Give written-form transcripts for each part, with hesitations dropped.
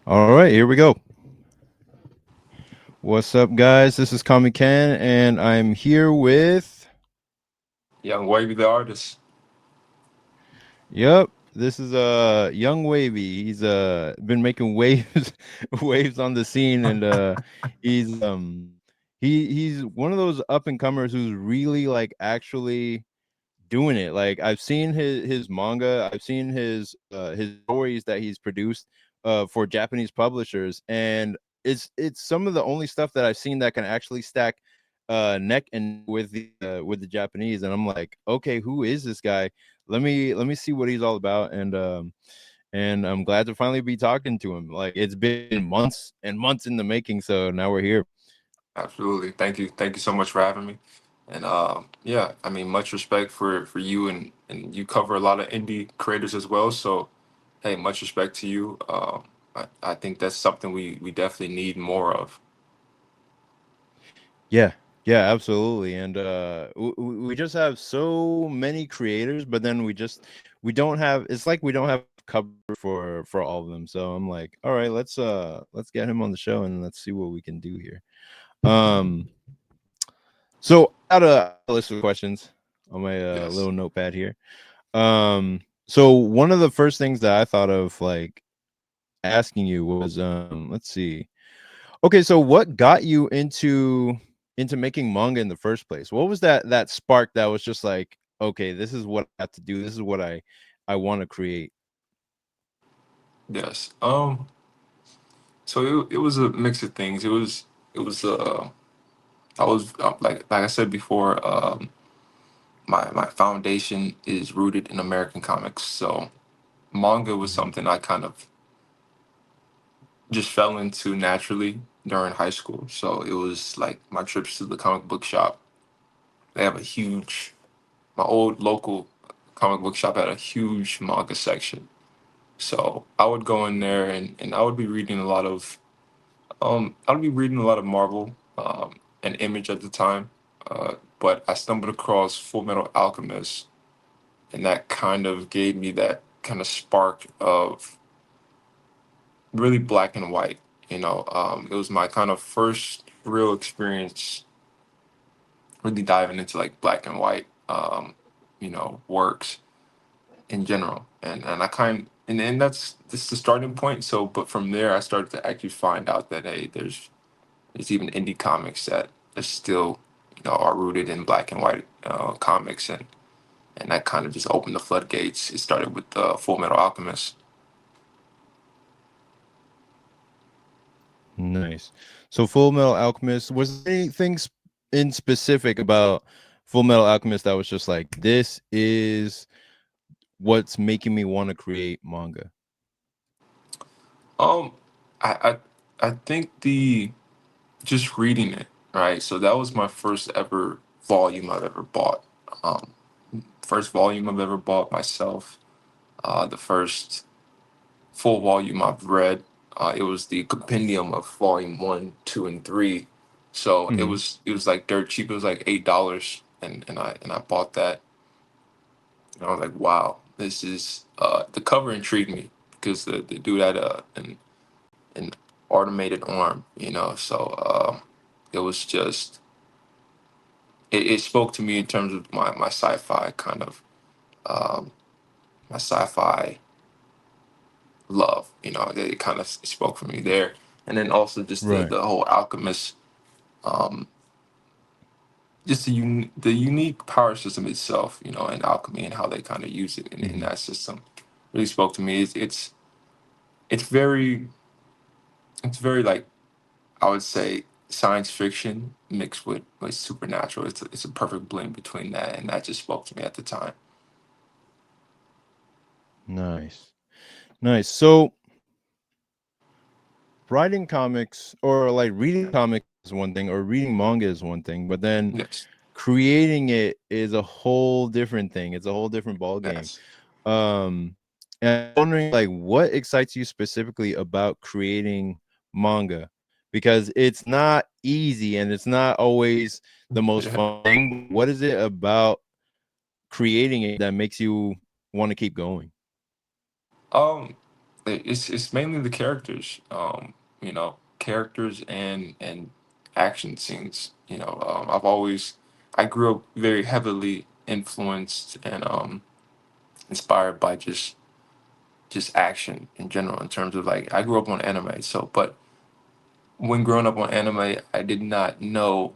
All right, here we go. What's up, guys? This is Kami Ken, and I'm here with. Young Wavy, the artist. Yep, this is Young Wavy. He's been making waves, waves on the scene, and he's he's one of those up and comers who's really like actually doing it. Like I've seen his manga, I've seen his stories that he's produced for Japanese publishers, and it's some of the only stuff that I've seen that can actually stack neck and with the Japanese. And I'm like, okay, who is this guy? Let me see what he's all about. And I'm glad to finally be talking to him. Like it's been months and months in the making, so now we're here. Absolutely. Thank you so much for having me. And yeah, I mean, much respect for you, and you cover a lot of indie creators as well. So hey, much respect to you. I think that's something we definitely need more of. Yeah, yeah, absolutely. And we just have so many creators, but then we don't have. It's like we don't have cover for all of them. So I'm like, all right, let's get him on the show and let's see what we can do here. Um, so I got a list of questions on my Yes. little notepad here. So one of the first things that I thought of like asking you was, let's see. Okay, so what got you into making manga in the first place? What was that spark that was just like, okay, this is what I have to do. This is what I want to create. Yes. So it was a mix of things. It was I was like I said before. My foundation is rooted in American comics. So manga was Mhm. something I kind of just fell into naturally during high school. So it was like my trips to the comic book shop. They have a huge, my old local comic book shop had a huge manga section. So I would go in there, and I would be reading a lot of, I would be reading a lot of Marvel, and Image at the time. But I stumbled across Full Metal Alchemist, and that kind of gave me that kind of spark of really black and white. It was my kind of first real experience really diving into like black and white, works in general. And I kind and that's this the starting point. So, but from there, I started to actually find out that hey, there's even indie comics that are still are rooted in black and white comics, and that kind of just opened the floodgates. It started with Full Metal Alchemist. Nice. So Full Metal Alchemist, was there anything in specific about Full Metal Alchemist that was just like, this is what's making me want to create manga? Um, I think the just reading it, right? So that was my first ever volume I've ever bought. Um, First volume I've ever bought myself. The first full volume I've read. It was the compendium of volume one, two, and three. So it Mhm. was it was like dirt cheap. It was like $8, and I bought that. And I was like, wow, this is the cover intrigued me because the dude had an automated arm, So it was just it spoke to me in terms of my sci-fi kind of um, my sci-fi love. It kind of spoke for me there, and then also just the Right. the whole alchemist, um, just the unique power system itself, and alchemy and how they kind of use it in Mhm. that system really spoke to me. It's very it's very like I would say science fiction mixed with supernatural. It's a perfect blend between that, and that just spoke to me at the time. Nice. Nice. So writing comics or like reading comics is one thing, or reading manga is one thing, but then Yes, creating it is a whole different thing. It's a whole different ball game. yes. Um, and I'm wondering like what excites you specifically about creating manga, because it's not easy and it's not always the most Yeah. fun thing. What is it about creating it that makes you want to keep going? Um, it's mainly the characters, characters and action scenes. I grew up very heavily influenced and inspired by just action in general. In terms of like, I grew up on anime, so but when growing up on anime, I did not know,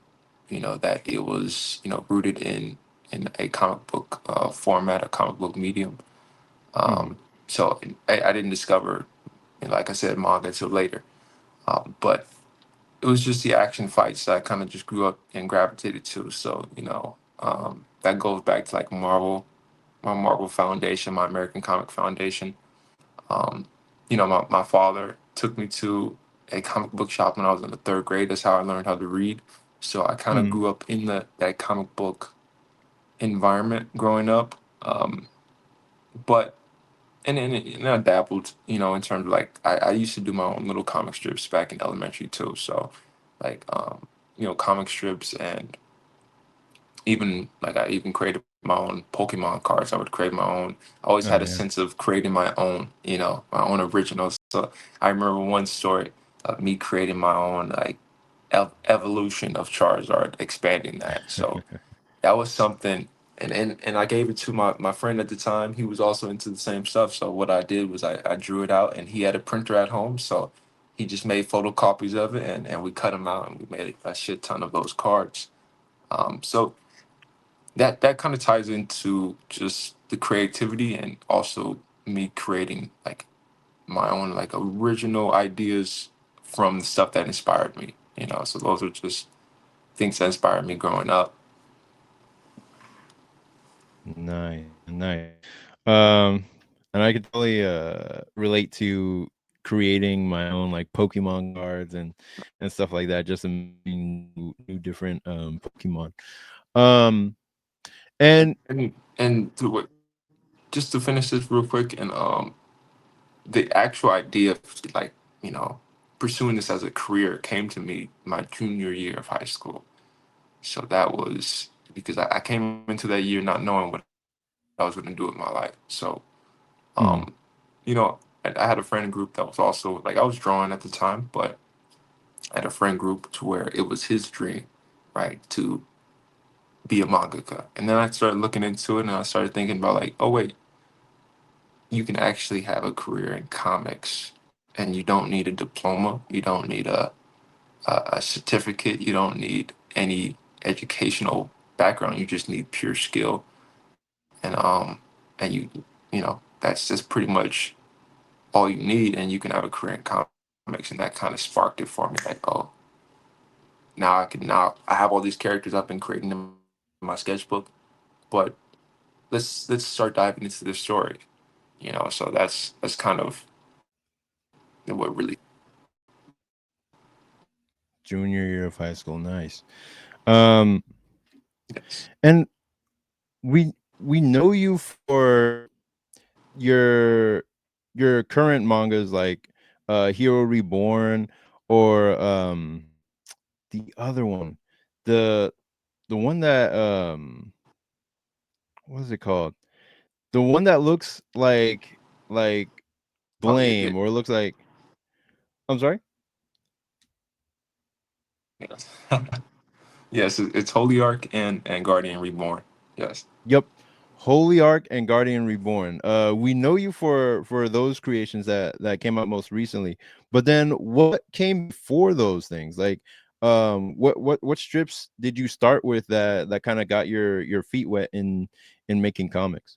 that it was rooted in a comic book format, a comic book medium. Hmm. So I didn't discover, like I said, manga until later. But it was just the action fights that I kind of just grew up and gravitated to. So that goes back to like Marvel, my Marvel Foundation, my American Comic Foundation. Um, my father took me to a comic book shop when I was in the third grade. That's how I learned how to read. So I kind of Hmm. grew up in that comic book environment growing up. But and I dabbled, in terms of like, I used to do my own little comic strips back in elementary too. So like comic strips, and even like I even created my own Pokemon cards. I would create my own. I always Oh had a yeah. sense of creating my own, my own originals. So I remember one story of me creating my own like evolution of Charizard, expanding that. So that was something. And I gave it to my friend at the time. He was also into the same stuff. So what I did was I drew it out, and he had a printer at home. So he just made photocopies of it, and we cut them out, and we made a shit ton of those cards. So that kind of ties into just the creativity, and also me creating like my own like original ideas from the stuff that inspired me. So those are just things that inspired me growing up. Nice, nice. Um, and I could totally relate to creating my own like Pokemon cards and stuff like that, just making new different Pokemon. Um, and And just to finish this real quick, and the actual idea of like pursuing this as a career came to me my junior year of high school. So that was because I came into that year not knowing what I was going to do with my life. So mm, um, I had a friend group that was also like, I was drawing at the time, but I had a friend group to where it was his dream, right, to be a mangaka. And then I started looking into it, and I started thinking about like, oh wait, you can actually have a career in comics, and you don't need a diploma, you don't need a certificate, you don't need any educational background. You just need pure skill, and that's just pretty much all you need, and you can have a career in comics. And that kind of sparked it for me, like, oh, now I have all these characters I've been creating in my sketchbook, but let's start diving into the story. So that's kind of what really. junior year of high school, nice. Um, Yes. and we know you for your your current mangas like Hero Reborn or the other one, the the one that what is it called? The one that looks like Oh yeah, yeah. Blame, or it looks like, I'm sorry? Yes. Yes, it's Holy Ark and Guardian Reborn. Yes. Yep. Holy Ark and Guardian Reborn. We know you for those creations that came out most recently. But then what came before those things? Like what strips did you start with that kind of got your feet wet in making comics?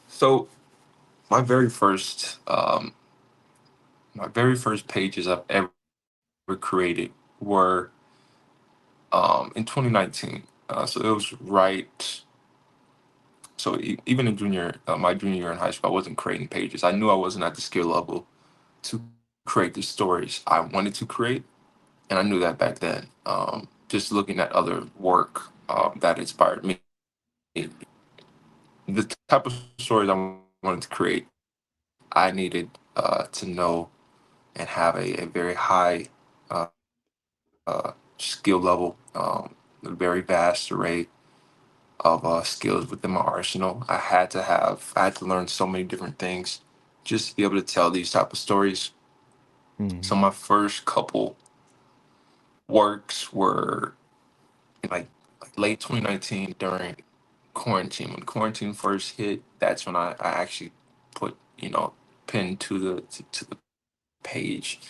So my very first my very first pages I've ever created were in 2019. So it was right. So even in my junior year in high school, I wasn't creating pages. I knew I wasn't at the skill level to create the stories I wanted to create, and I knew that back then. Just looking at other work that inspired me, the type of stories I wanted to create, I needed to know and have a very high skill level, a very vast array of skills within my arsenal. I had to learn so many different things just to be able to tell these type of stories. So Mm-hmm. my first couple works were in like late 2019 during quarantine. When quarantine first hit, that's when I actually put, pen to the page,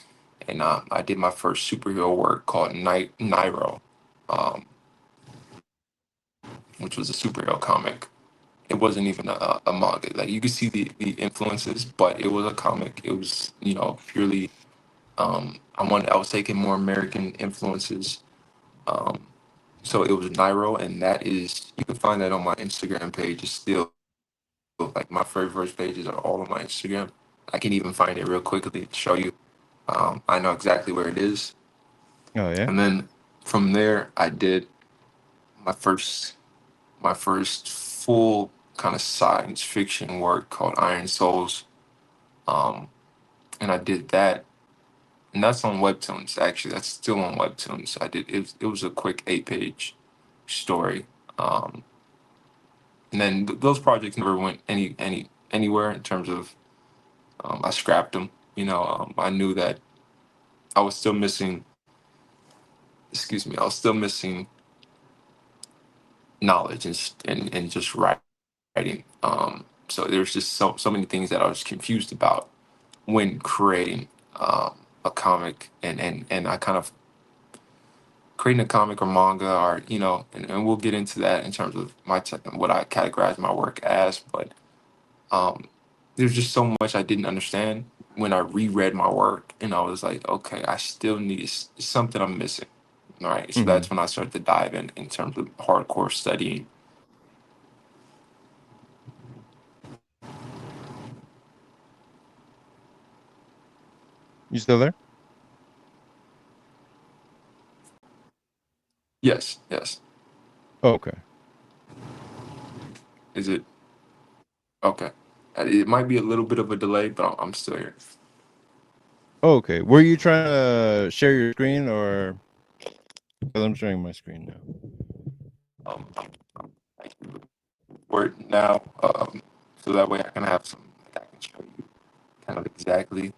and I did my first superhero work called Nairo, um, which was a superhero comic. It wasn't even a manga. Like you could see the influences, but it was a comic. It was, purely. I was taking more American influences. Um, so it was Nairo, and that is, you can find that on my Instagram page. It's still like my very first pages are all on my Instagram. I can even find it real quickly to show you. I know exactly where it is. Oh yeah. And then from there, I did my first my first full kind of science fiction work called Iron Souls. Um, and I did that, and that's on Webtoons. Actually, that's still on Webtoons. I did it was a quick 8 page story. And then those projects never went anywhere in terms of, I scrapped them. I knew that I was still missing. Excuse me, I was still missing knowledge and just writing. So there's just so many things that I was confused about when creating a comic, and I kind of creating a comic or manga, or and we'll get into that in terms of what I categorize my work as. But um, there's just so much I didn't understand when I reread my work, and I was like, okay, I still need something I'm missing. All right, so Mm-hmm. that's when I started to dive in terms of hardcore studying. You still there? Yes, yes. Okay. Is it okay? It might be a little bit of a delay, but I'm still here. Okay. Were you trying to share your screen or? Because I'm sharing my screen now. I can record now, so that way I can have some. I can show you kind of exactly.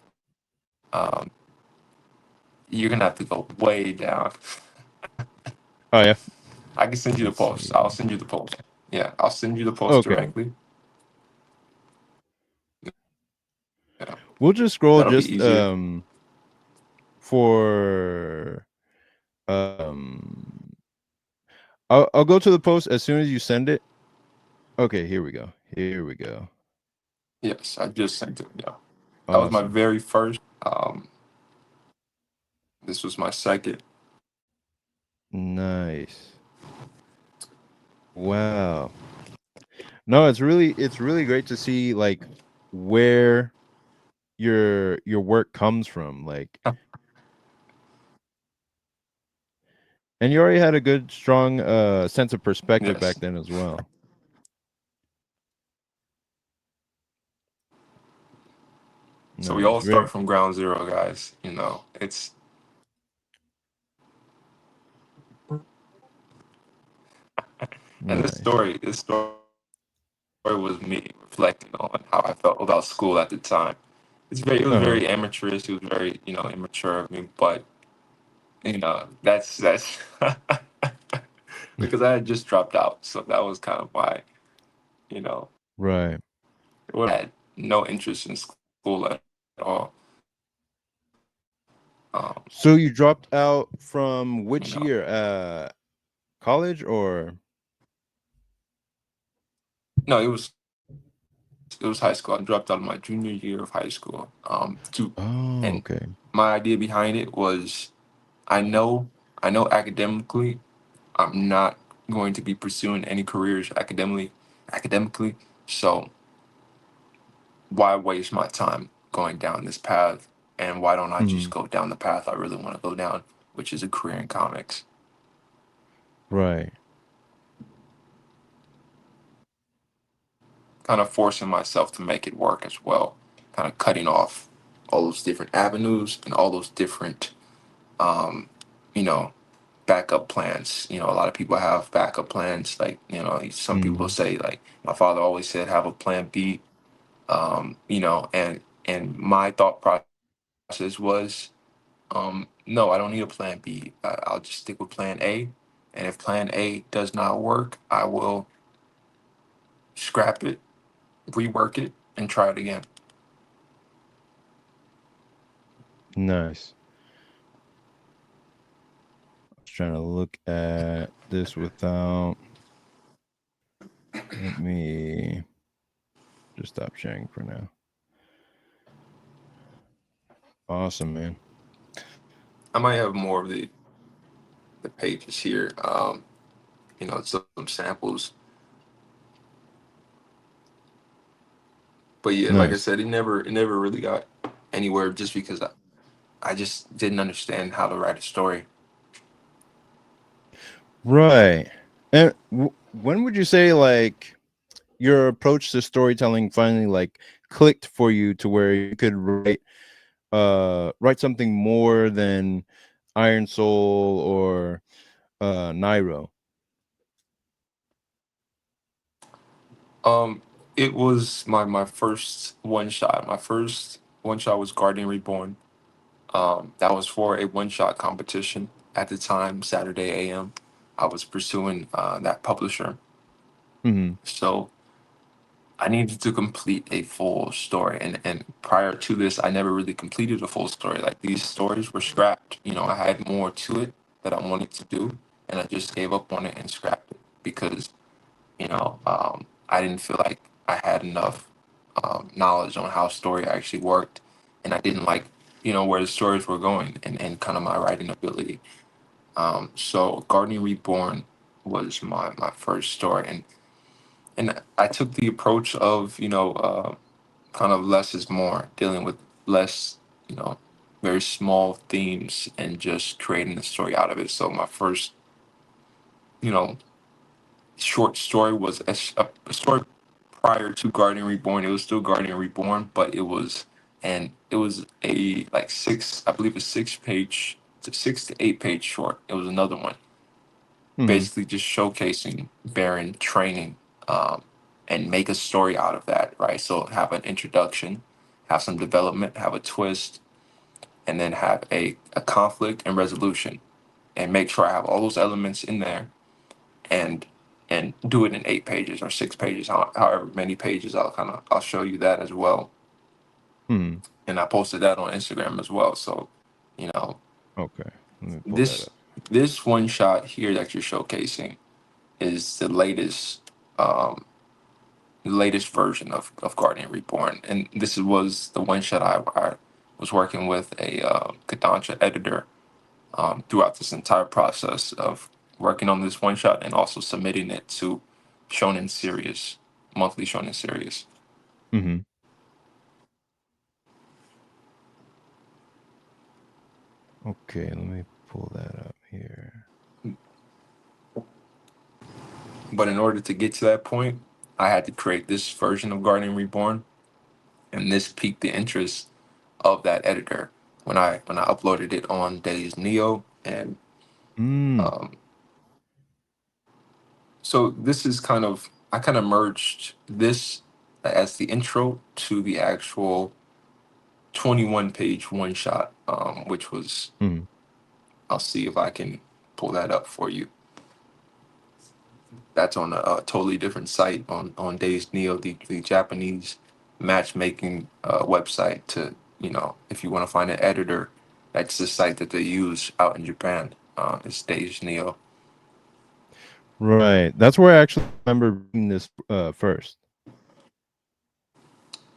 Um, you're gonna have to go way down. Oh yeah. I can send you the Let's post. see. I'll send you the post. Yeah, I'll send you the post Okay. directly. Yeah, We'll just scroll that'll be just easier. for um I'll go to the post as soon as you send it. Okay, here we go. Here we go. Yes, I just sent it. Yeah, that was my Awesome. very first. This was my second. Nice. Wow. No, it's really great to see like where your work comes from. Like, and you already had a good strong sense of perspective back Yes. then as well. So we Nice. all Very start from ground zero, guys. It's and nice. this story was me reflecting on how I felt about school at the time. It was Uh-huh. very amateurish. It was very, immature of me, but that's because I had just dropped out, so that was kind of why, you know, Right. I had no interest in school at all. Um, So you dropped out from you which know, year? College or? no, it was high school. I dropped out of my junior year of high school. Oh, And okay. my idea behind it was, I know, I know academically, I'm not going to be pursuing any careers academically. So why waste my time going down this path? And why don't I just Mhm. go down the path I really want to go down, which is a career in comics? Right. Kind of forcing myself to make it work as well, kind of cutting off all those different avenues and all those different, um, you know, backup plans. You know, a lot of people have backup plans. Like, you know, some people Mm. say, like, my father always said, have a plan B. You know, and my thought process was, no, I don't need a plan B. I'll just stick with plan A. And if plan A does not work, I will scrap it, rework it, and try it again. Nice. I was trying to look at this without. Let me just stop sharing for now. Awesome, man. I might have more of the pages here. You know, some samples. But yeah, like I Nice. said, it never really got anywhere just because I just didn't understand how to write a story. Right. And when would you say like your approach to storytelling finally like clicked for you to where you could write something more than Iron Soul or Nairo? Um, it was my first one shot. My first one shot was Guardian Reborn. That was for a one shot competition at the time, Saturday AM. I was pursuing that publisher, Mhm. so I needed to complete a full story. And prior to this, I never really completed a full story. Like these stories were scrapped. You know, I had more to it that I wanted to do, and I just gave up on it and scrapped it because I didn't feel like I had enough knowledge on how story actually worked, and I didn't like where the stories were going and kind of my writing ability. So Gardening Reborn was my first story, and I took the approach of kind of less is more, dealing with less, you know, very small themes and just creating a story out of it. So my first, you know, short story was a story prior to Guardian Reborn. It was still Guardian Reborn, but it was a like six, I believe, a 6 page, it's a 6 to 8 page short. It was another one, Mhm. basically just showcasing Baron training, um, and make a story out of that, right? So have an introduction, have some development, have a twist, and then have a conflict and resolution, and make sure I have all those elements in there, and and do it in 8 pages or 6 pages, however many pages. I'll show you that as well, Mhm. and I posted that on Instagram as well. So, you know, Okay. Let me pull that this up. this one shot here that you're showcasing is um, the latest version of Guardian Reborn, and was the one shot I was working with a Kodansha editor throughout this entire process of working on this one shot and also submitting it to Shonen Series, monthly Shonen Series. Mhm. Okay, let me pull that up here. But in order to get to that point, I had to create this version of Guardian Reborn, and this piqued the interest of that editor when I uploaded it on Days Neo. And Mm. um, so this is I kind of merged this as the intro to the actual 21 page one shot, which was, Mhm. I'll see if I can pull that up for you. That's on a totally different site on Days Neo, the Japanese matchmaking website. To if you want to find an editor, that's the site that they use out in Japan. It's Days Neo. Right. That's where I actually remember reading this first.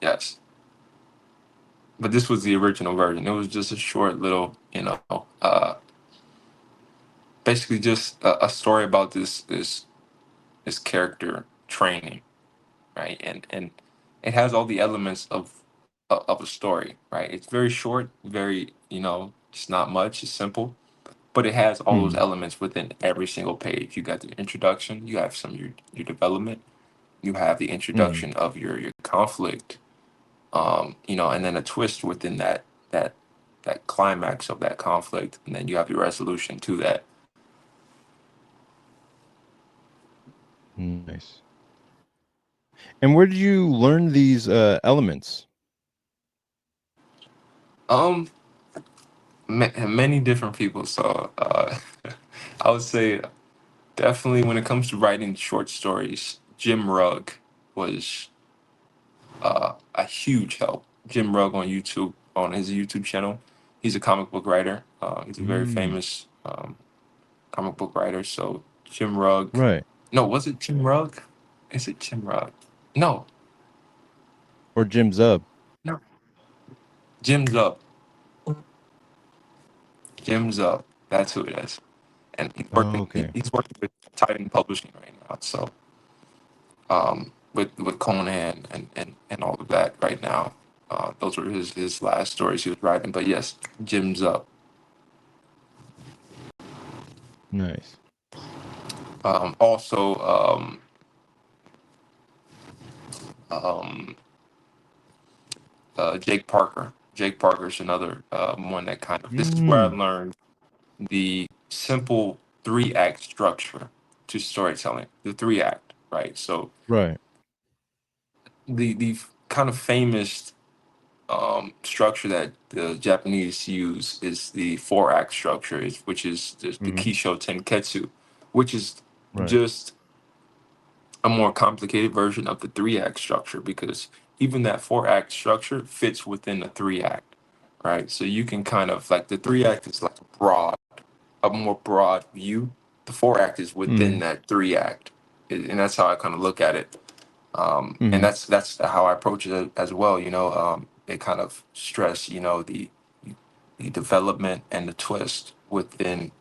Yes, but this was the original version. It was just a short little, basically just a story about this character training, right? And it has all the elements of a story, right? It's very short, very, it's not much, it's simple, but it has all those Mhm. elements within every single page. You got the introduction, you have some your development, you have the Mhm. introduction of your conflict, and then a twist within that climax of that conflict, and then you have your resolution to that. Nice. And where did you learn these elements? Um, many different people. So I would say definitely when it comes to writing short stories, Jim Rugg was a huge help. Jim Rugg on YouTube, on his YouTube channel, he's a comic book writer. He's a very Mm, famous comic book writer. So Jim Rugg, right. no, was it Jim Rugg? Is it Jim Rugg? No, Or Jim Zub. no, Jim's up. Jim's up. That's who it is. And Oh, okay. he's working with Titan Publishing right now. So with Conan and all of that right now. Those were his last stories he was writing. But yes, Jim's up. Nice. Also, um, Jake Parker. Jake Parker's another one that kind of. This is where I Mm, learned the simple three act structure to storytelling. The three act, right? So right. the kind of famous structure that the Japanese use is the four act structure, which is the Hmm. Kisho Tenketsu, which is Right. just a more complicated version of the three act structure because even that four act structure fits within the three act, right? So you can kind of like the three act is like a more broad view. The four act is within Hmm. that three act, and that's how I kind of look at it. And Hmm. that's how I approach it as well. They kind of stress, the development and the twist within,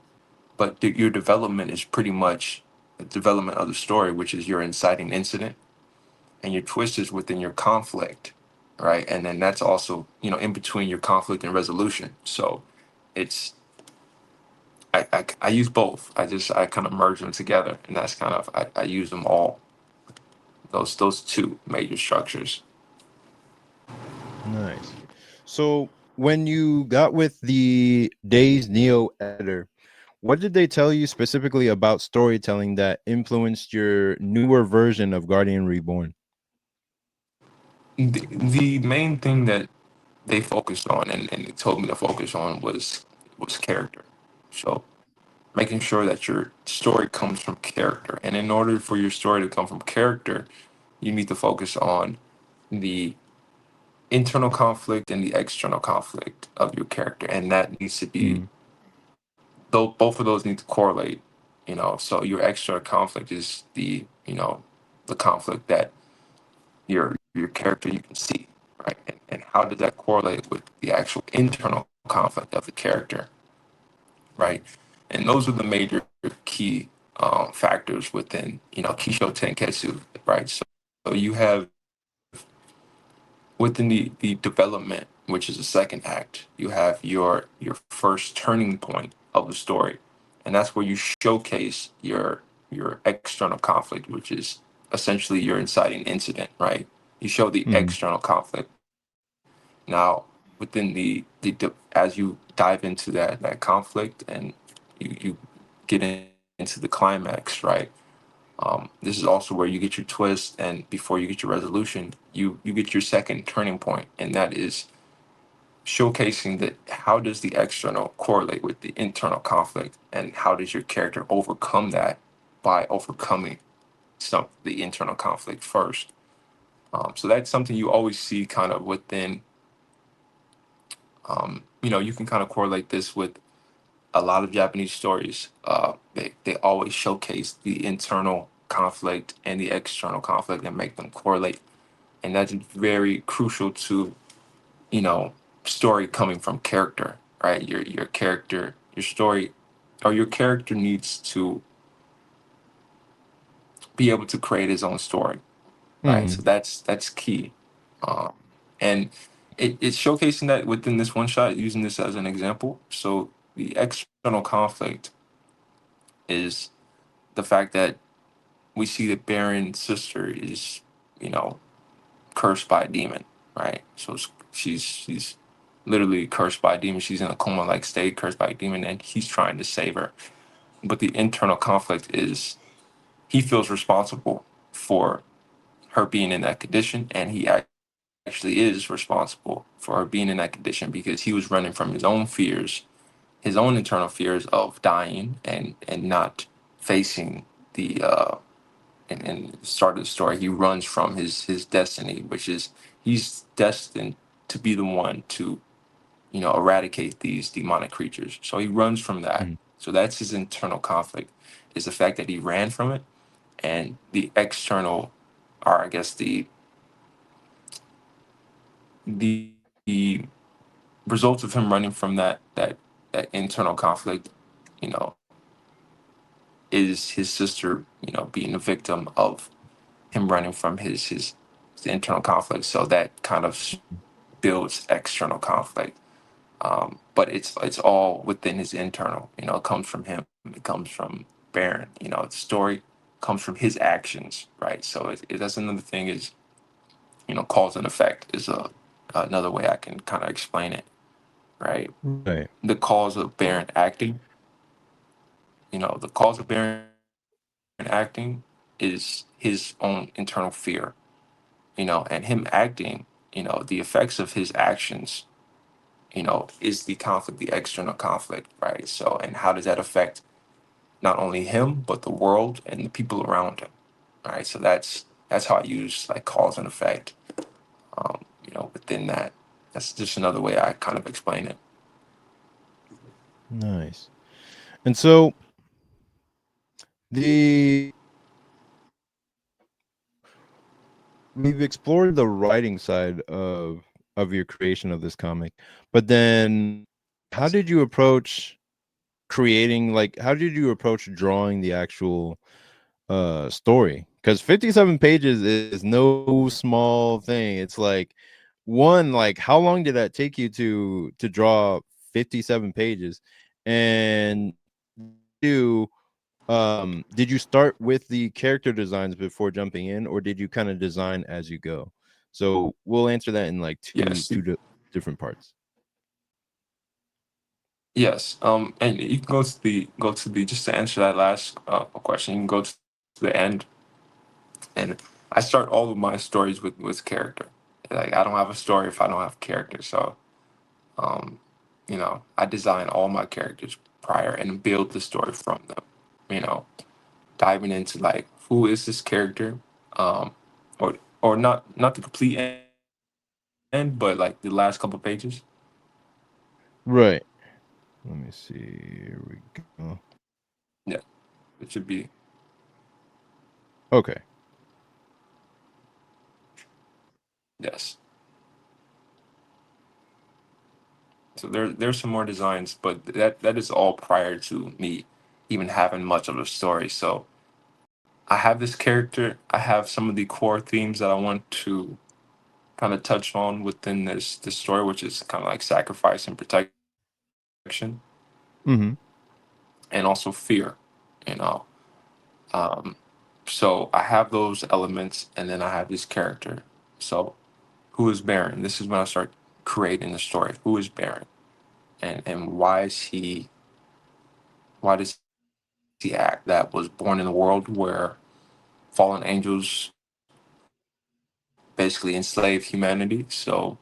but your development is pretty much the development of the story, which is your inciting incident, and your twist is within your conflict, right? And then that's also, in between your conflict and resolution. So it's I use both. I kind of merge them together, and that's kind of I use them all. Those two major structures. Nice. So when you got with the Days Neo editor, what did they tell you specifically about storytelling that influenced your newer version of Guardian Reborn? The main thing that they focused on and they told me to focus on was character. So making sure that your story comes from character. And in order for your story to come from character, you need to focus on the internal conflict and the external conflict of your character. And that needs to be Mm, though both of those need to correlate, so your external conflict is the conflict that your character you can see, right? And how does that correlate with the actual internal conflict of the character, right? And those are the major key factors within Kisho Tenketsu, right? So you have within the development, which is the second act, you have your first turning point of the story, and that's where you showcase your external conflict, which is essentially your inciting incident, right? You show the mm, external conflict. Now, within as you dive into that conflict and you get into the climax, right? This is also where you get your twist, and before you get your resolution, you get your second turning point, and that is showcasing that how does the external correlate with the internal conflict, and how does your character overcome that by overcoming the internal conflict first. So that's something you always see kind of within. You can kind of correlate this with a lot of Japanese stories. They always showcase the internal conflict and the external conflict and make them correlate, and that's very crucial to story coming from character, right? Your character, your story, or your character needs to be able to create his own story, right? mm, So that's key, um, and it's showcasing that within this one shot, using this as an example. So the external conflict is the fact that we see that Baron's sister is, you know, cursed by a demon, right? So she's literally cursed by a demon. She's in a coma-like state, cursed by a demon, and he's trying to save her. But the internal conflict is he feels responsible for her being in that condition, and he actually is responsible for her being in that condition because he was running from his own fears, his own internal fears of dying and not facing the and start of the story. He runs from his destiny, which is he's destined to be the one to eradicate these demonic creatures. So he runs from that. Mhm. So that's his internal conflict, is the fact that he ran from it, and the external, or I guess the results of him running from that internal conflict, you know, is his sister, being a victim of him running from the internal conflict. So that kind of builds external conflict. But it's all within his internal. It comes from him. It comes from Baron. The story comes from his actions, right? So that's another thing is cause and effect is another way I can kind of explain it, right? Right. The cause of Baron acting, the cause of Baron acting is his own internal fear, and him acting, the effects of his actions, is the conflict, the external conflict, right? So, and how does that affect not only him but the world and the people around him, right? So that's how I use like cause and effect, within that. That's just another way I kind of explain it. Nice. And so the we've explored the writing side of your creation of this comic, but then how did you approach creating, like, how did you approach drawing the actual story? Because 57 pages is no small thing. It's like, one, like, how long did that take you to draw 57 pages? And two, did you start with the character designs before jumping in, or did you kind of design as you go? So we'll answer that in like Yes, different parts. yes. And you can go to the just to answer that last question. You can go to the end, and I start all of my stories with character. Like I don't have a story if I don't have character. So um, I design all my characters prior and build the story from them. You know, diving into like who is this character, um, or not the complete end, but like the last couple pages. Right. Let me see. Here we go. Yeah, it should be. Okay. Yes. So there's some more designs, but that is all prior to me even having much of a story. So I have this character. I have some of the core themes that I want to kind of touch on within this story, which is kind of like sacrifice and protection, Hmm. and also fear. You know, um, so I have those elements, and then I have this character. So who is Baron? This is when I start creating the story. Who is Baron, and why does he act? That was born in a world where fallen angels basically enslaved humanity. So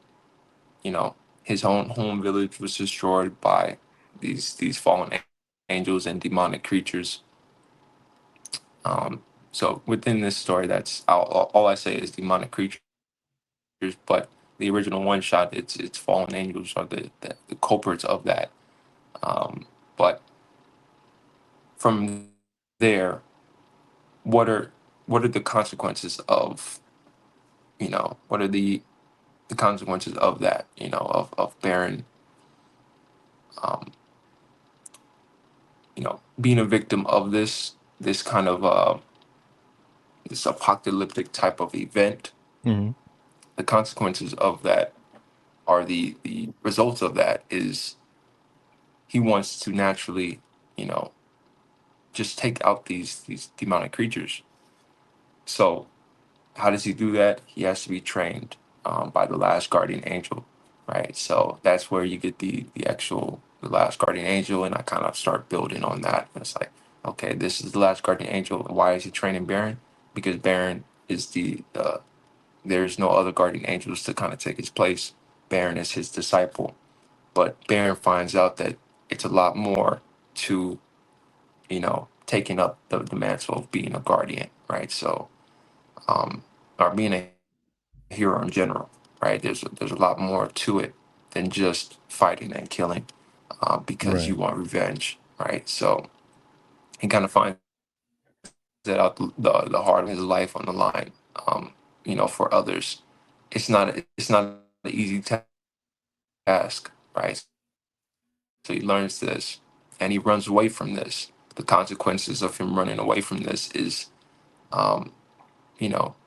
you know his own home village was destroyed by these fallen angels and demonic creatures. So within this story, all I say is demonic creatures, but the original one shot, it's fallen angels are the culprits of that. But from there, what are what are the consequences of the consequences of that, of Baron, um, being a victim of this kind of this apocalyptic type of event. Hmm. The consequences of that are the results of that is he wants to naturally, you know, just take out these demonic creatures. So how does he do that? He has to be trained by the last guardian angel, right? So that's where you get the last guardian angel, and I kind of start building on that. And it's like, okay, this is the last guardian angel. Why is he training Baron? Because Baron is there's no other guardian angels to kind of take his place. Baron is his disciple. But Baron finds out that it's a lot more to, taking up the mantle of being a guardian, right? So, or being a hero in general, right? There's a lot more to it than just fighting and killing, because you Right. want revenge, right? So he kind of finds that out the hard way, his life on the line, for others. It's not an easy task, right? So he learns this and he runs away from this. The consequences of him running away from this is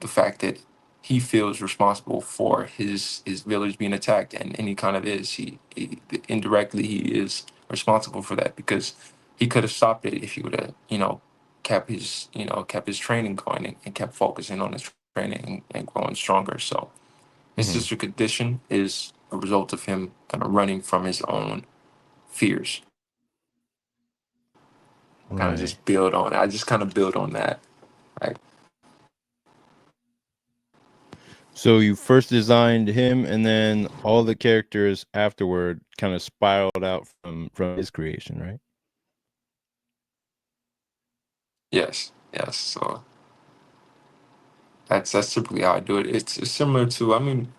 the fact that he feels responsible for his village being attacked, and he kind of is. He indirectly he is responsible for that, because he could have stopped it if he would have kept his training going, and kept focusing on his training, and growing stronger. So his sister Hmm. condition is a result of him kind of running from his own fears. Right. I just kind of build on that, right? So you first designed him, and then all the characters afterward kind of spiraled out from his creation, right? Yes, yes. So that's typically how I do it. It's similar to, I mean,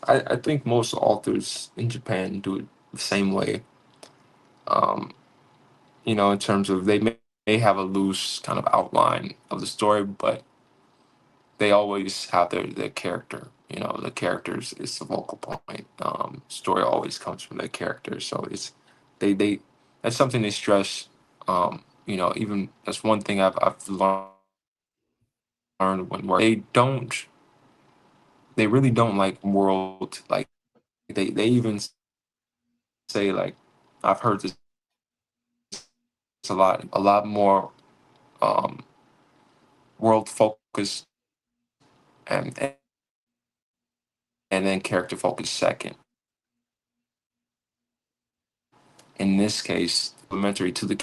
I think most authors in Japan do it the same way. Um, in terms of they may have a loose kind of outline of the story, but they always have their character. The characters is the focal point. Story always comes from their characters, so they that's something they stress. Even that's one thing I've learned when working with authors. They really don't like world, like they even say, like, I've heard this a lot. They say they want a lot more um world focus, and then character focus second. In this case, complementary to the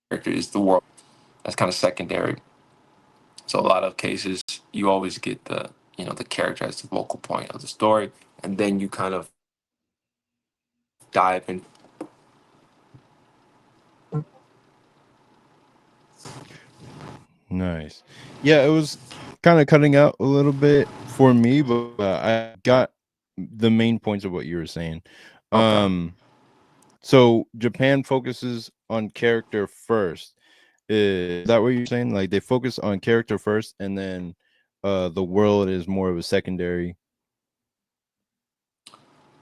character is the world. That's kind of secondary. So a lot of cases you always get the character as the focal point of the story, and then you kind of dive into the character. Nice. Yeah, it was kind of cutting out a little bit for me, but I got the main points of what you were saying. Okay. Um, so Japan focuses on character first. Is that what you're saying? Like they focus on character first, and then the world is more of a secondary.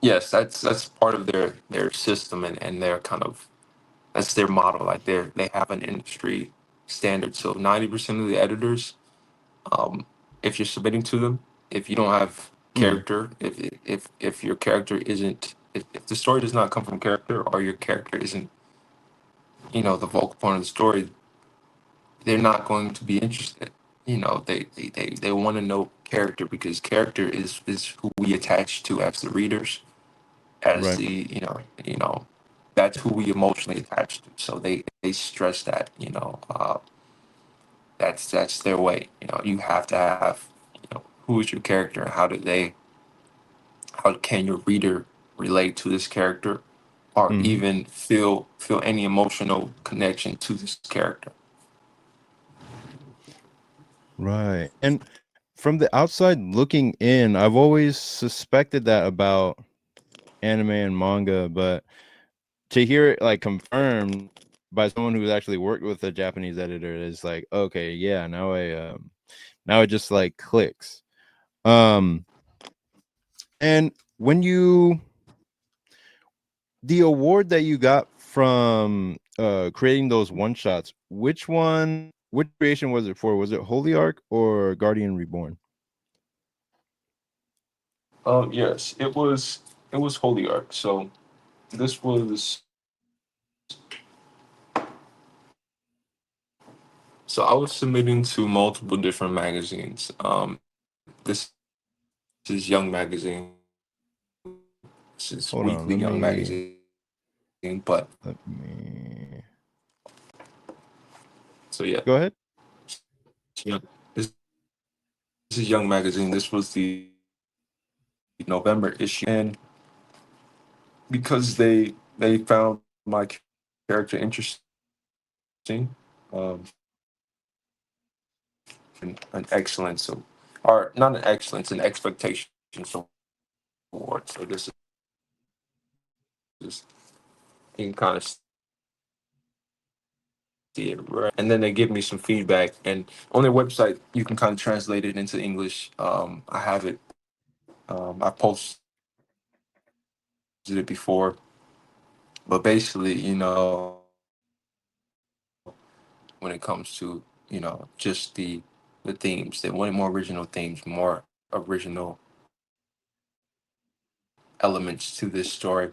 Yes, that's part of their system, and their kind of, that's their model. Like they have an industry standard. So 90% of the editors, um, if you're submitting to them, if you don't have Mm, character, if your character isn't, if the story does not come from character, or your character isn't, the vocal point of the story, they're not going to be interested. They want to know character, because character is who we attach to as the readers, as right. the that's who we emotionally attach to. So they stress that, that's their way. You have to have, who is your character, and how can your reader relate to this character, or Hmm. even feel any emotional connection to this character. Right. And from the outside looking in, I've always suspected that about anime and manga, but to hear it like confirmed by someone who's actually worked with a Japanese editor is like, okay, yeah, now it just like clicks. Um and when you the award that you got from creating those one shots, which creation was it for? Was it Holy Ark or Guardian Reborn? Yes, it was Holy Ark. So this was so I was submitting to multiple different magazines. This is Young Magazine. It's a It's Hold on. weekly Young magazine, but Let me so yeah, go ahead. yeah. This is Young magazine. This was the November issue, and because they found my character interesting, um, an excellence, so, or not an excellence, an expectations award. So this is, you can kind of see it, right? And then they give me some feedback, and on their website you can kind of translate it into English. I have it. I posted it before, but basically, when it comes to just the themes, they wanted more original themes, more original elements to this story,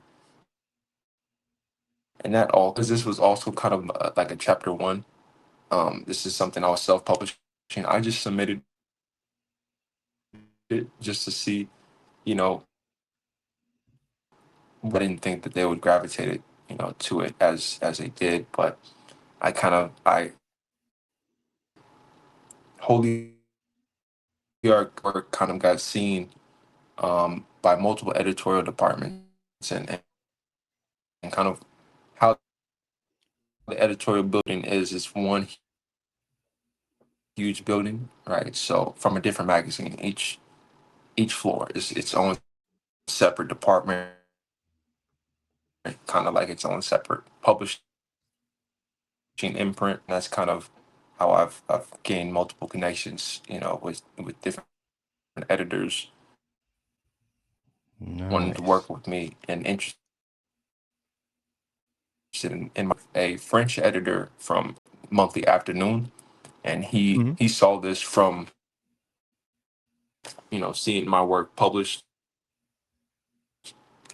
and that all because this was also kind of like a chapter one. This is something I was self-publishing. I just submitted it just to see, you know, I didn't think that they would gravitate it, to it as they did. But I Holy Ark kind of got seen by multiple editorial departments, and kind of how the editorial building is one huge building, right? So from a different magazine, each floor is its own separate department, kind of like its own separate publishing imprint. And that's kind of how I've gained multiple connections, with different editors wanting to work with Nice. me and interested in a French editor from Monthly Afternoon, and he Mhm. saw this from, seeing my work published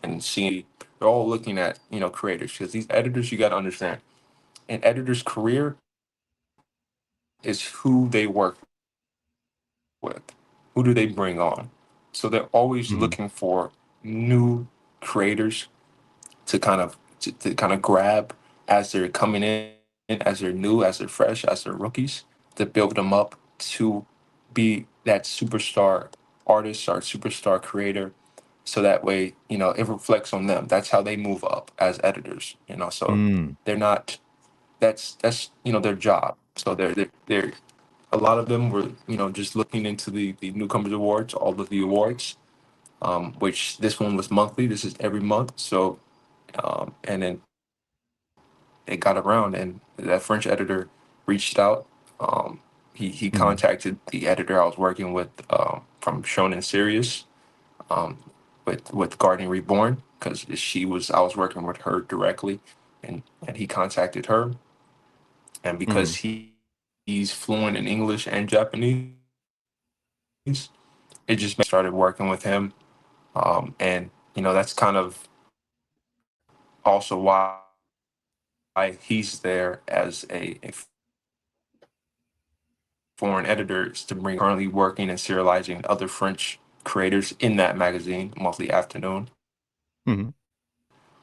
and seeing they're all looking at, creators, because these editors, you got to understand, an editor's career is who they work with, who do they bring on. So they're always looking for Mhm. new creators to kind of grab as they're coming in, as they're new, as they're fresh, as they're rookies, to build them up to be that superstar artist or superstar creator. So that way, it reflects on them. That's how they move up as editors. So Mm. they're not. That's their job. So they're a lot of them were just looking into the newcomers awards, all of the awards, which this one was monthly. This is every month. So and then it got around, and that French editor reached out. Um, he Mhm. contacted the editor I was working with, from Shonen Serious, um, with Guardian Reborn, because she was I was working with her directly, and he contacted her, and because Mhm. he's fluent in English and Japanese, it just made it easier. So I started working with him, and that's kind of also why he's there as a foreign editor, is to bring on other French creators in that magazine, Monthly Afternoon.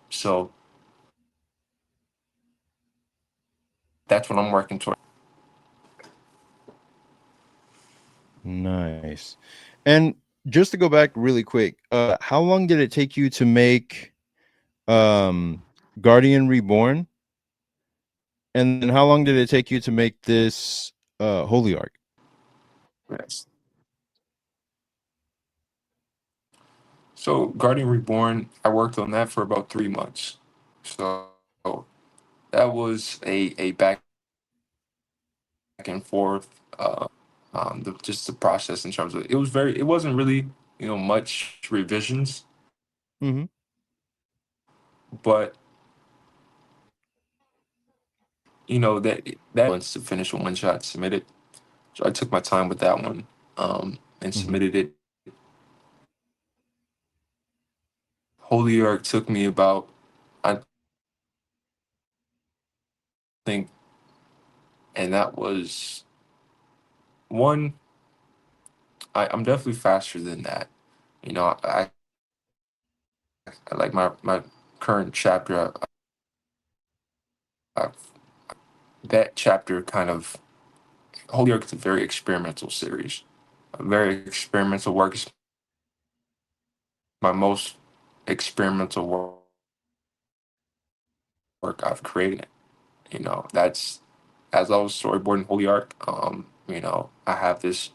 So that's what I'm working towards right now. Mhm. Nice. And just to go back really quick, how long did it take you to make um Guardian Reborn? And then how long did it take you to make this Holy Arc? Yes. So Guardian Reborn, I worked on that for about 3 months. So that was a back and forth, just the process in terms of it wasn't really, much revisions, Mhm. but that months to finish a one shot, submit it. So I took my time with that one, and Mhm. submitted it. Holy Ark took me about, I think, and that was one. I'm definitely faster than that. I can say that. like my current chapter, that chapter kind of Holy Ark is a very experimental series, a very experimental work. It's my most experimental work I've created. That's as I was storyboarding Holy Ark. I have this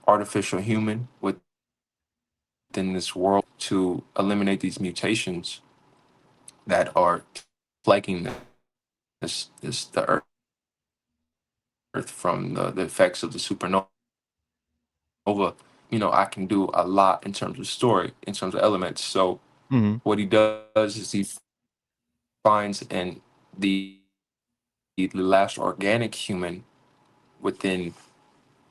artificial human within this world to eliminate these mutations that are plaguing the Earth from the effects of the supernova. I can do a lot in terms of story, in terms of elements. So Mhm. what he does is he finds in the last organic human within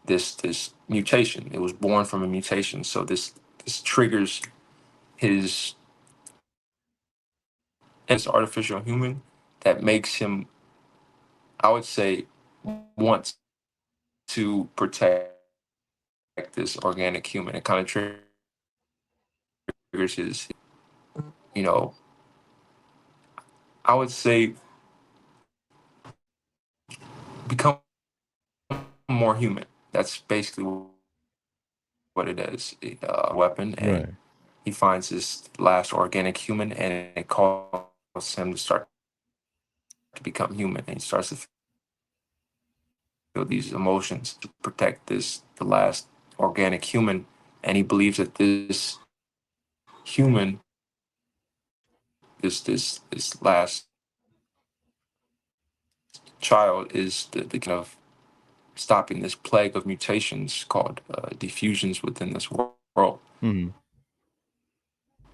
this mutation. It was born from a mutation. So this triggers his this artificial human that makes him, I would say, want to protect this organic human. It kind of triggers his, you know, I would say, become more human. That's basically what it is. Weapon, and he finds this Right. last organic human, and it causes him to start to become human. And he starts to feel these emotions to protect this the last organic human, and he believes that this human, this last child is the key of stopping this plague of mutations called diffusions within this world. Mhm.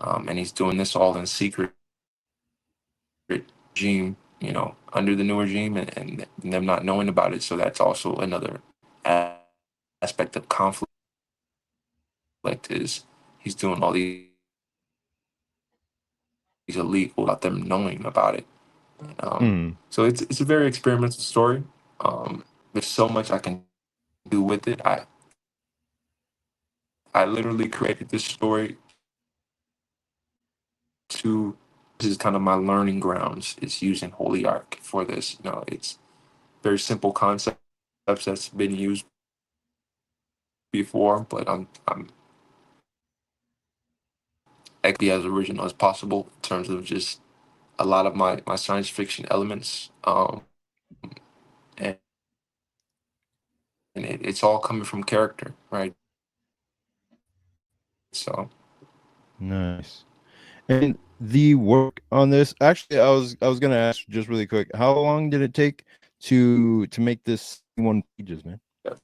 And he's doing this all in secret regime, under the new regime, and them not knowing about it. So that's also another aspect of conflict is he's doing all these illegal without them knowing about it. Mhm. So it's a very experimental story. There's so much I can do with it. I literally created this story to this is kind of my learning grounds. It's using Holy Ark for this. It's very simple concepts that's been used before, but I'm be as original as possible in terms of just a lot of my science fiction elements. And it's all coming from character, right? So Nice. And the work on this, actually, I was gonna ask just really quick, how long did it take to make this 71 pages, man? yeah.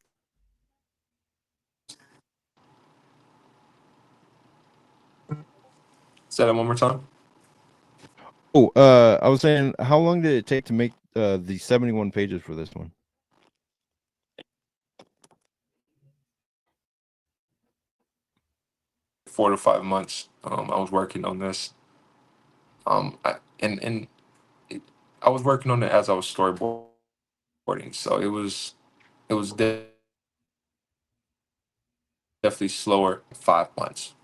Say that one more time. Oh, I was saying, how long did it take to make the 71 pages for this one? Like 4 to 5 months. I was working on this. And it, I was working on it as I was storyboarding, so it was definitely slower. 5 months.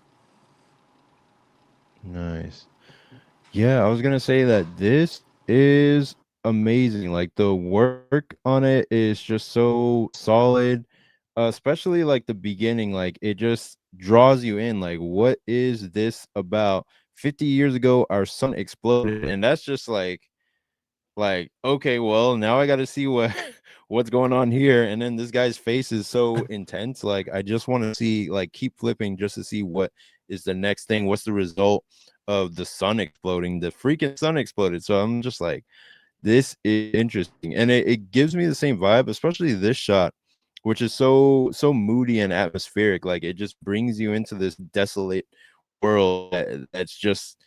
Nice. Yeah, I was gonna say that this is amazing. Like the work on it is just so solid, especially like the beginning. Like it just draws you in. Like, what is this about? 50 years ago, our sun exploded, and that's just like okay, well now I got to see what what's going on here. And then this guy's face is so intense. Like I just want to see, like, keep flipping just to see what is the next thing. What's the result of the sun exploding? The freaking sun exploded. So I'm just like, this is interesting, and it gives me the same vibe, especially this shot, which is so moody and atmospheric. Like it just brings you into this desolate world that's just,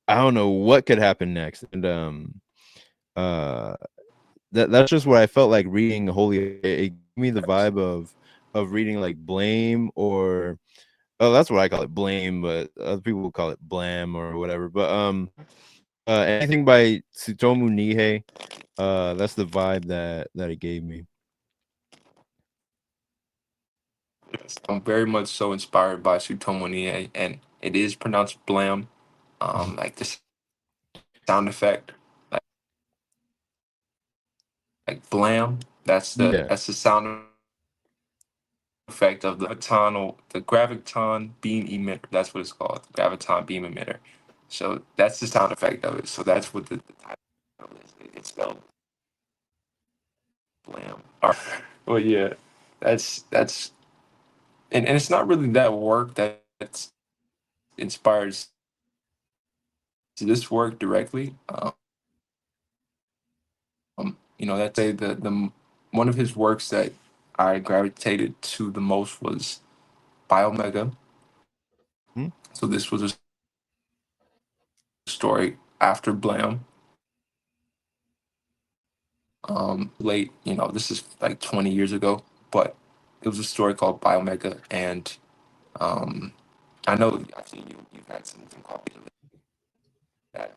I don't know what could happen next. And uh that's just what I felt like reading Holy. It gave me the vibe of reading like Blame, or oh, that's what I call it, Blame, but other people will call it Blam or whatever. But anything by Tsutomu Nihei, that's the vibe that it gave me. Yes, I'm very much so inspired by Sutomo Nie, and It is pronounced blam. Mhm. Like the sound effect, like blam. Yeah. That's the sound effect of the graviton beam emitter. That's what it's called, the graviton beam emitter. So that's the sound effect of it. So that's what the title is. It's spelled blam. Well, yeah, that's and it's not really that work that's inspires this work directly. That's a the one of his works that I gravitated to the most was Biomega. Mhm. So this was a story after Blam. Late, this is like 20 years ago, but it was a story called Biomega, and um, I know I've seen you've had some copies of that.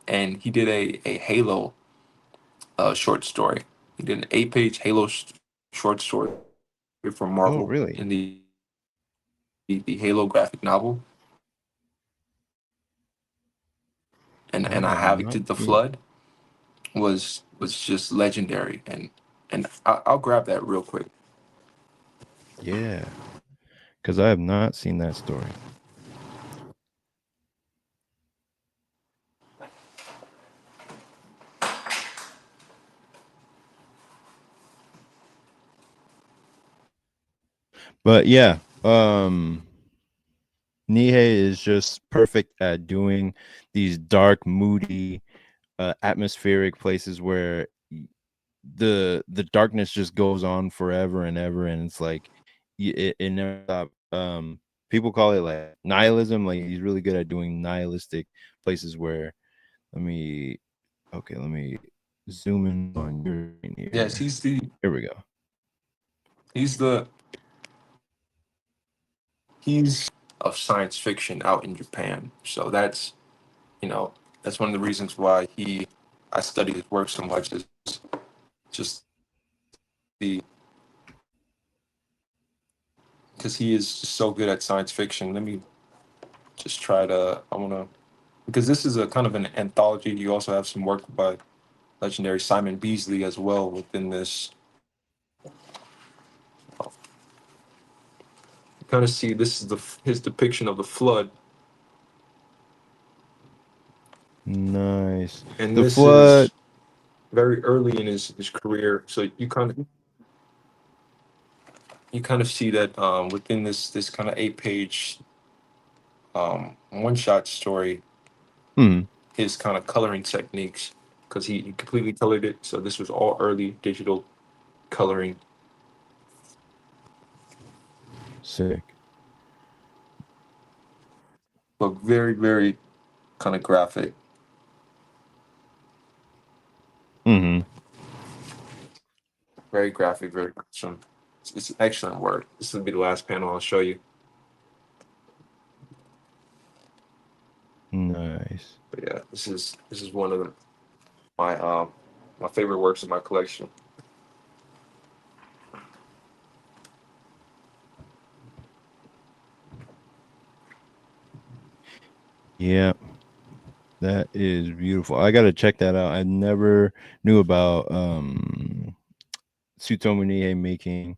And he did a Halo short story. He did an 8-page Halo short story for Oh, Marvel really? in the Halo graphic novel, and I I have have it. not The seen. Flood was just legendary, and I'll grab that real quick. Yeah, because I have not seen that story. But yeah, Nihei is just perfect at doing these dark, moody, atmospheric places where the darkness just goes on forever and ever, and it's like it never stops. People call it like nihilism. Like he's really good at doing nihilistic places where let me let me zoom in on your screen Yes, here. Here we go. he's the he's of science fiction out in Japan. So that's one of the reasons why he I study his work so much is just the because he is so good at science fiction. Let me just try to I want to because this is a kind of an anthology. You also have some work by legendary Simon Beasley as well within this. You kind of see this is his depiction of the flood, Nice. and The this flood. is very early in his career. So you kind of see that within this kind of 8-page one shot story, Hmm. his kind of coloring techniques, because he completely colored it. So this was all early digital coloring. Sick. But very, very kind of graphic. Hmm. Very graphic, very awesome. It's excellent work. This will be the last panel I'll show you. Nice. But yeah, this is one of my favorite works in my collection. Yeah, that is beautiful. I gotta check that out. I never knew about Tsutomu Nihei making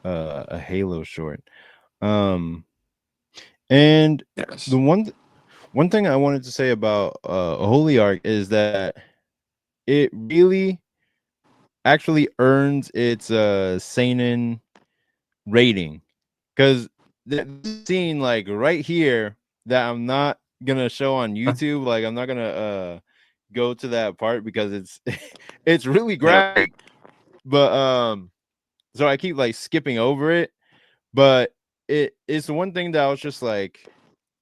a Halo short. Um and the Yes. one thing I wanted to say about Holy Arc is that it really actually earns its seinen rating, because this is a scene like right here that I'm not gonna show on YouTube. Like I'm not gonna go to that part because it's it's really Yeah. graphic. But so I keep like skipping over it. But it's the one thing that I was just like,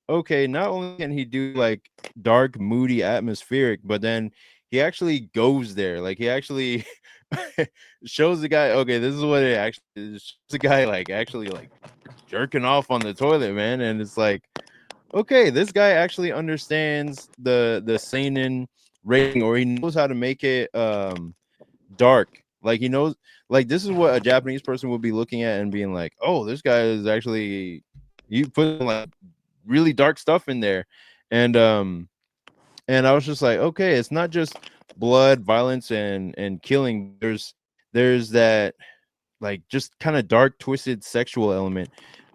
okay, not only can he do like dark, moody, atmospheric, but then he actually goes there. Like he actually shows the guy, okay, this is what it actually is. Shows the guy like actually like jerking off on the toilet, man. And it's like, okay, this guy actually understands the seinen rating, or he knows how to make it dark Like he knows, like this is what a Japanese person would be looking at and being like, "Oh, this guy is actually you put some like really dark stuff in there," and and I was just like, okay, it's not just blood, violence, and killing. There's that like just kind of dark, twisted sexual element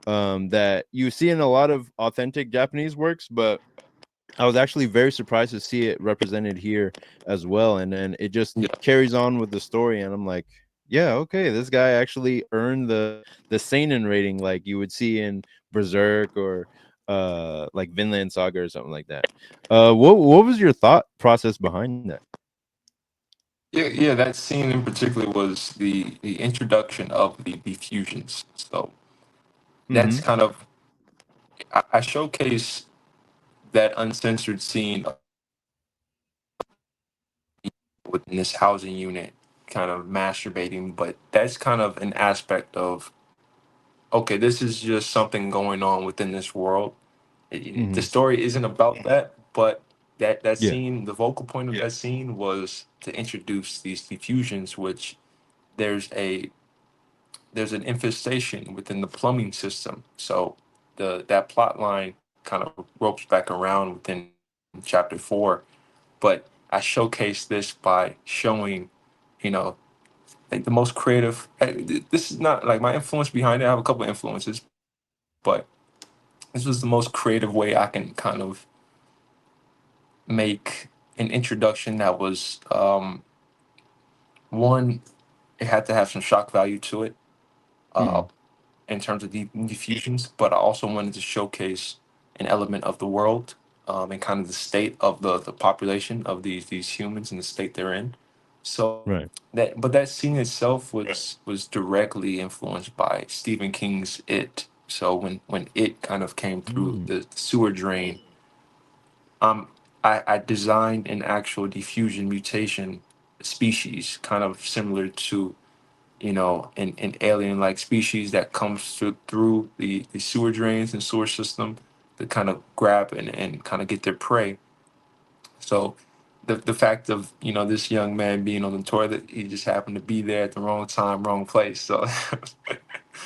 that you see in a lot of authentic Japanese works, but I was actually very surprised to see it represented here as well. And then it just Yeah. carries on with the story, and I'm like, yeah, okay, this guy actually earned the seinen rating like you would see in Berserk or like Vinland Saga or something like that. What was your thought process behind that? Yeah. That scene in particular was the introduction of the fusions. So that's Mm-hmm. kind of I showcase that uncensored scene within this housing unit, kind of masturbating. But that's kind of an aspect of okay, this is just something going on within this world. The Mm-hmm. story isn't about that, but that Yeah. scene, the vocal point of that scene was to introduce these diffusions, which there's a there's an infestation within the plumbing system. So the that plot line kind of ropes back around within chapter 4. But I showcase this by showing, you know, like the most creative. This is not like my influence behind it. I have a couple of influences, but this was the most creative way I can kind of make an introduction that was one. It had to have some shock value to it. Uh, Mm-hmm. in terms of the diffusions, but I also wanted to showcase an element of the world and kind of the state of the population of these humans and the state they're in. So Right. that scene itself was directly influenced by Stephen King's It. So when it kind of came through Mm. the sewer drain, um, I designed an actual diffusion mutation species, kind of similar to an alien like species that comes through the sewer drains and sewer system to kind of grab and kind of get their prey. So the fact of this young man being on the toilet, he just happened to be there at the wrong time, wrong place. So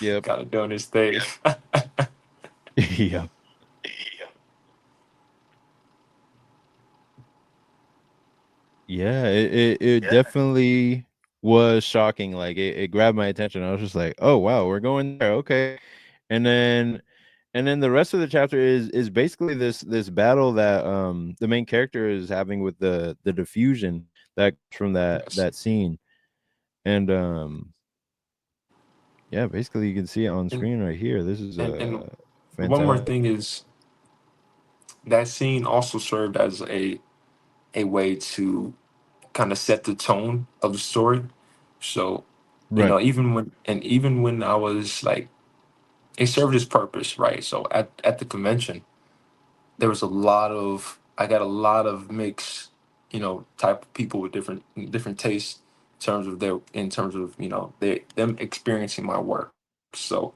Yep. kind of doing his thing. Yep. Yeah, it definitely was shocking. Like it grabbed my attention. I was just like, "Oh wow, we're going there." Okay. And then the rest of the chapter is basically this battle that the main character is having with the diffusion that comes from Yes, that scene. And yeah, basically you can see it on and screen right here. This is and one more fantastic. thing is that scene also served as a way to kind of set the tone of the story. So, Right. even when I was like, it served its purpose, right? So at the convention, there was a lot of I got a lot of mixed, type of people with different tastes in terms of them experiencing my work. So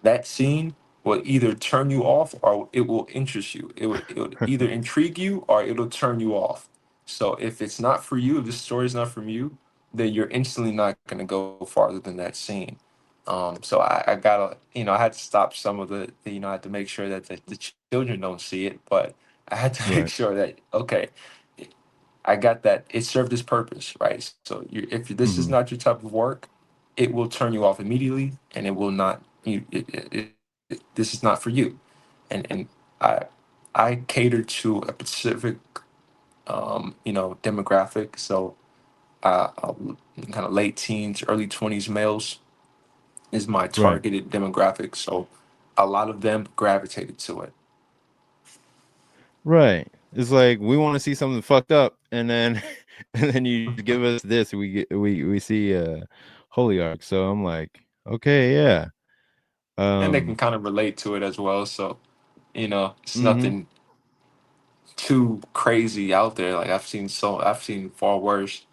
that scene will either turn you off or it will interest you. It will either intrigue you or it'll turn you off. So if it's not for you, if this story is not from you, then you're instantly not going to go farther than that scene. So I gotta, I had to stop some of I had to make sure that the children don't see it, but I had to make Right. sure that, okay, I got that. It served its purpose, right? So if this is Hmm. not your type of work, it will turn you off immediately, and it will not. This is not for you. And I I cater to a specific demographic. So kind of late teens, early 20s males is my Right. targeted demographic. So a lot of them gravitated to it. Right. It's like we want to see something fucked up, and then and then you just give us this. We see Holy Arc. So I'm like, okay, yeah. And they can Um. kind of relate to it as well. So, it's Hmm. nothing too crazy out there. Like I've seen far worse.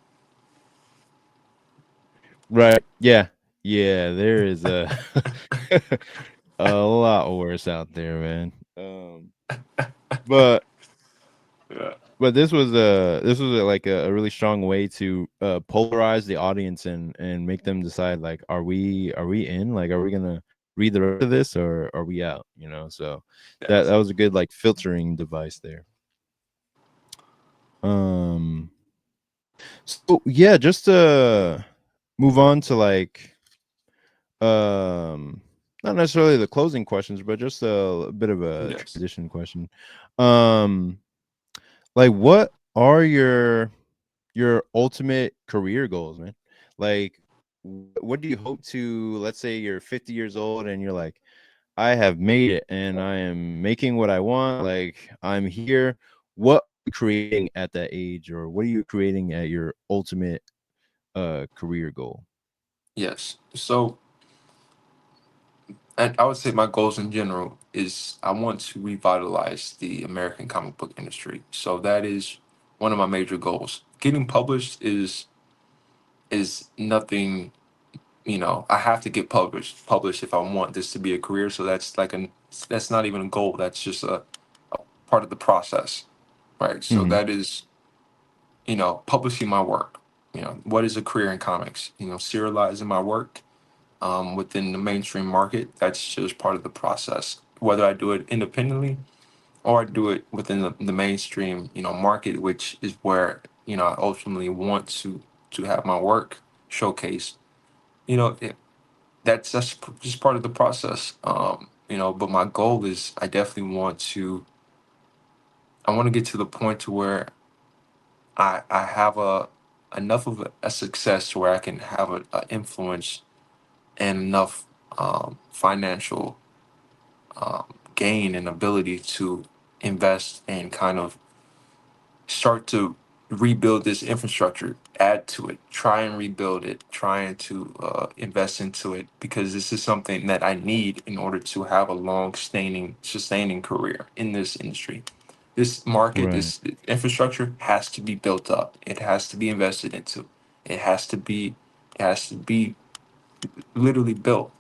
Right. Yeah. Yeah. There is a a lot worse out there, man. But Yeah. But this was like a really strong way to polarize the audience and make them decide like are we in, like are we gonna read the rest of this or are we out, you know? So that Yes. was a good like filtering device there. um so yeah, just to move on to like um not necessarily the closing questions but just a bit of a Yes. transition question. um like what are your ultimate career goals, man? Like, what do you hope to? Let's say you're 50 years old and you're like, I have made it and I am making what I want. Like, I'm here. What are you creating at that age, or what are you creating at your ultimate career goal? Yes. So, and I would say my goals in general is I want to revitalize the American comic book industry. So that is one of my major goals. Getting published is nothing. I have to get published if I want this to be a career. So that's not even a goal. That's just a part of the process, right? So Hmm. that is, publishing my work. What is a career in comics? Serializing my work within the mainstream market. That's just part of the process. Whether I do it independently or I do it within the mainstream, market, which is where I ultimately want to have my work showcased. You know, it, that's just part of the process. But my goal is I want to get to the point to where I have a enough of a success where I can have a influence and enough financial gain and ability to invest and kind of start to rebuild this infrastructure, add to it, try and rebuild it, trying to invest into it, because this is something that I need in order to have a long, sustaining career in this industry. This market, Right. this infrastructure has to be built up. It has to be invested into. It has to be, it has to be literally built.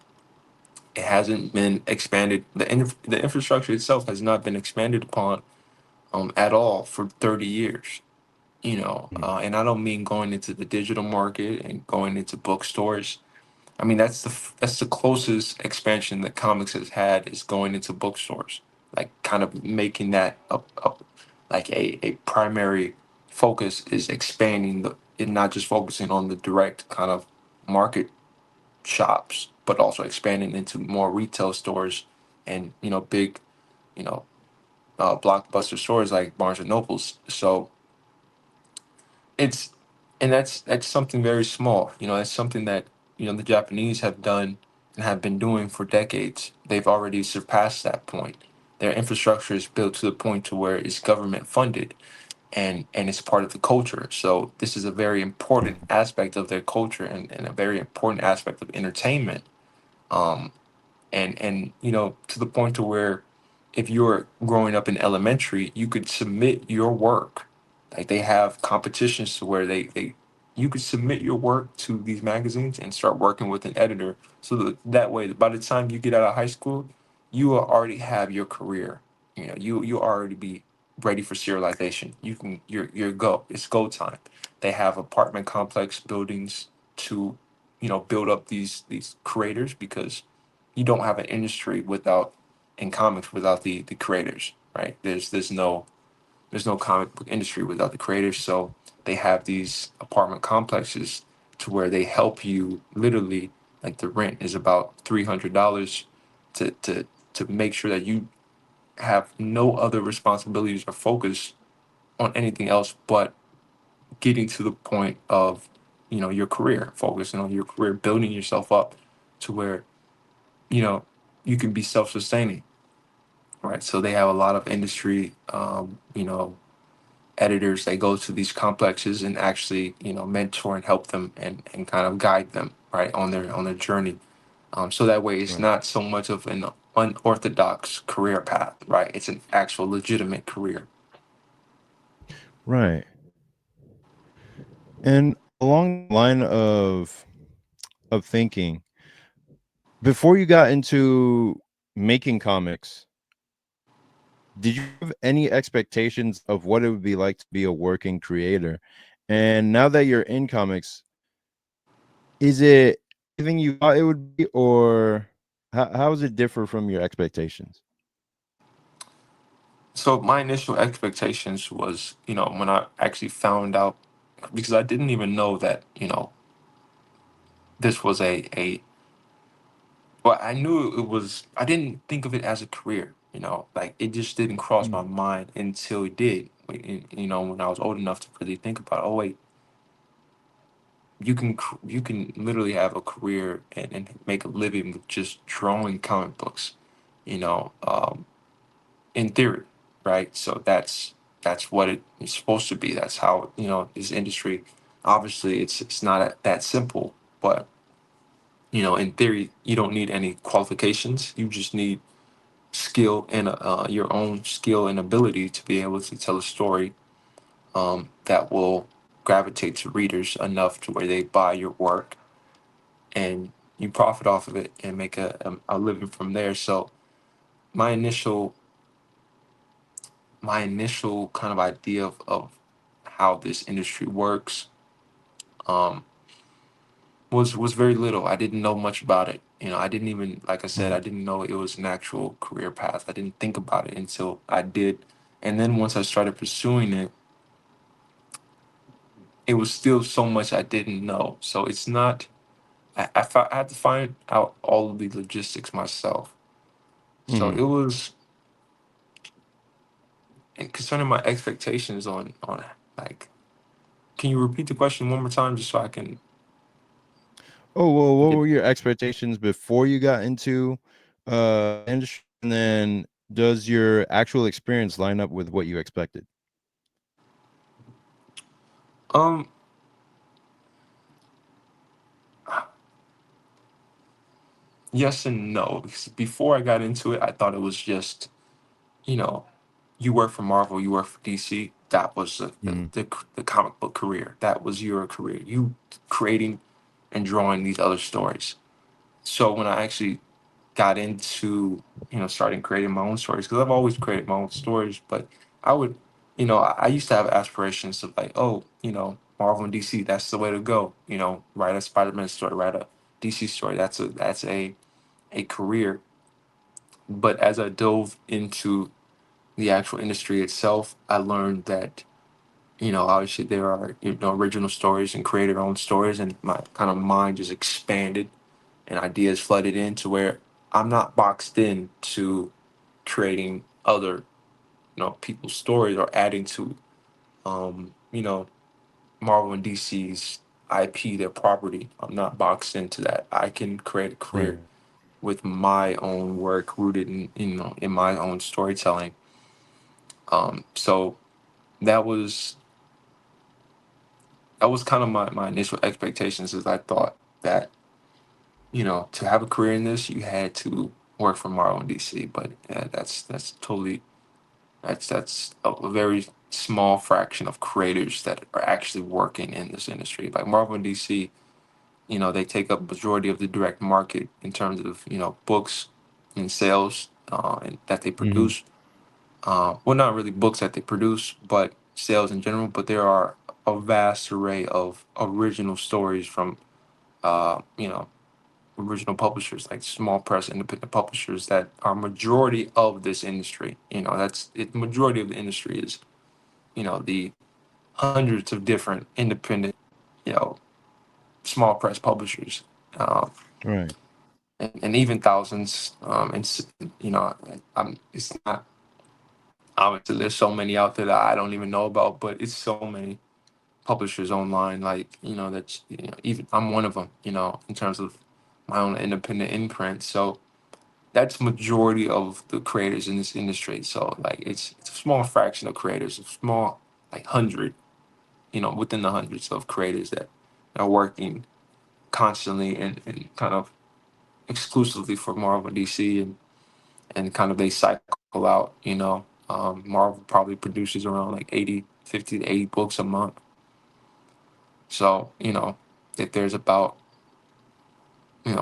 It hasn't been expanded. The infrastructure itself has not been expanded upon at all for 30 years. Mhm. And I don't mean going into the digital market and going into bookstores. I mean that's the closest expansion that comics has had, is going into bookstores, like kind of making that up like a primary focus, is expanding the and not just focusing on the direct kind of market shops, but also expanding into more retail stores and big you know blockbuster stores like Barnes and Nobles. So it's and that's something very small. That's something that the Japanese have done and have been doing for decades. They've already surpassed that point. Their infrastructure is built to the point to where it's government funded, and it's part of the culture. So this is a very important aspect of their culture, and a very important aspect of entertainment. Um, and to the point to where if you're growing up in elementary, you could submit your work. Like, they have competitions to where they you could submit your work to these magazines and start working with an editor, so that way by the time you get out of high school, you will already have your career. You already be ready for serialization. You're go. It's go time. They have apartment complex buildings to build up these creators, because you don't have an industry without in comics without the creators, right? There's no comic book industry without the creators. So they have these apartment complexes to where they help you literally, like the rent is about $300 to make sure that you have no other responsibilities or focus on anything else but getting to the point of your career, focusing on your career, building yourself up to where you know you can be self-sustaining, right? So they have a lot of industry editors. They go to these complexes and actually mentor and help them, and kind of guide them right on their journey. So that way it's Right. not so much of an unorthodox career path, right? It's an actual legitimate career. Right. And along the line of thinking, before you got into making comics, did you have any expectations of what it would be like to be a working creator? And now that you're in comics, is it everything you thought it would be, or how does it differ from your expectations? So my initial expectations was, when I actually found out, because I didn't even know that, this was a well, I knew it was, I didn't think of it as a career, like it just didn't cross my Mm, mind until it did. When I was old enough to really think about, oh wait, you can literally have a career and make a living with just drawing comic books, you know, um, in theory, right? So that's what it is supposed to be. That's how, this industry. Obviously, it's not that simple, but in theory, you don't need any qualifications. You just need skill and your own skill and ability to be able to tell a story that will gravitate to readers enough to where they buy your work and you profit off of it and make a living from there. So my initial my initial kind of idea of how this industry works um, was very little. I didn't know much about it. I didn't even, like I said, I mm, didn't know it was an actual career path. I didn't think about it until I did. And then once I started pursuing it, it was still so much I didn't know. So it's not, I had to find out all of the logistics myself. So mhm. it was, and concerning my expectations on like, can you repeat the question one more time just so I can Oh, well, what get. were your expectations before you got into industry? And then does your actual experience line up with what you expected? Um, yes and no. Because before I got into it, I thought it was just, you know, you work for Marvel, you work for DC. That was Mhm, the comic book career. That was your career. You creating and drawing these other stories. So when I actually got into, starting creating my own stories, because I've always created my own stories, but I would, I used to have aspirations of like, oh, Marvel and DC, that's the way to go. Write a Spider-Man story, write a DC story. That's a career. But as I dove into the actual industry itself, I learned that, obviously there are, original stories and creator owned stories, and my kind of mind just expanded and ideas flooded in to where I'm not boxed in to creating other, people's stories or adding to, um, you know, Marvel and DC's IP, their property. I'm not boxed into that. I can create a career right. with my own work rooted in my own storytelling. So that was that was kind of my initial expectations. Is I thought that to have a career in this you had to work for Marvel and DC, but that's totally that's a very small fraction of creators that are actually working in this industry. Like Marvel and DC, they take up majority of the direct market in terms of books and sales and that they Mhm, produce. Well, not really books that they produce, but sales in general. But there are a vast array of original stories from, original publishers, like small press independent publishers that are majority of this industry. That's it. Majority of the industry is, the hundreds of different independent, you know, small press publishers, um, right. and even thousands. It's not, obviously there's so many out there that I don't even know about, but it's so many publishers online, like that's even I'm one of them. In terms of my own independent imprint, so that's majority of the creators in this industry. So like it's a small fraction of creators, a small like hundred, within the hundreds of creators that are working constantly and kind of exclusively for Marvel and DC, and kind of they cycle out. Marvel probably produces around like 50 to 80 books a month. So, if there's about,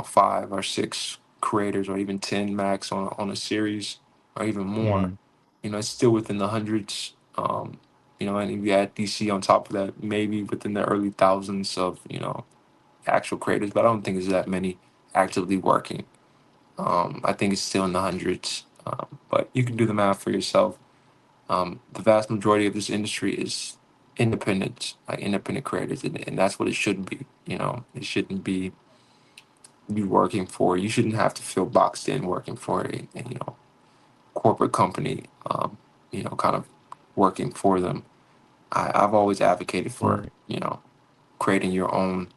five or six creators or even 10 max on a series or even more, Mhm, it's still within the hundreds. And if you add DC on top of that, maybe within the early thousands of actual creators, but I don't think there's that many actively working. I think it's still in the hundreds, but you can do the math for yourself. The vast majority of this industry is independent, like independent creators, and that's what it should be. It shouldn't be you working for. You shouldn't have to feel boxed in working for a corporate company. Kind of working for them. I've always advocated for Right. creating your own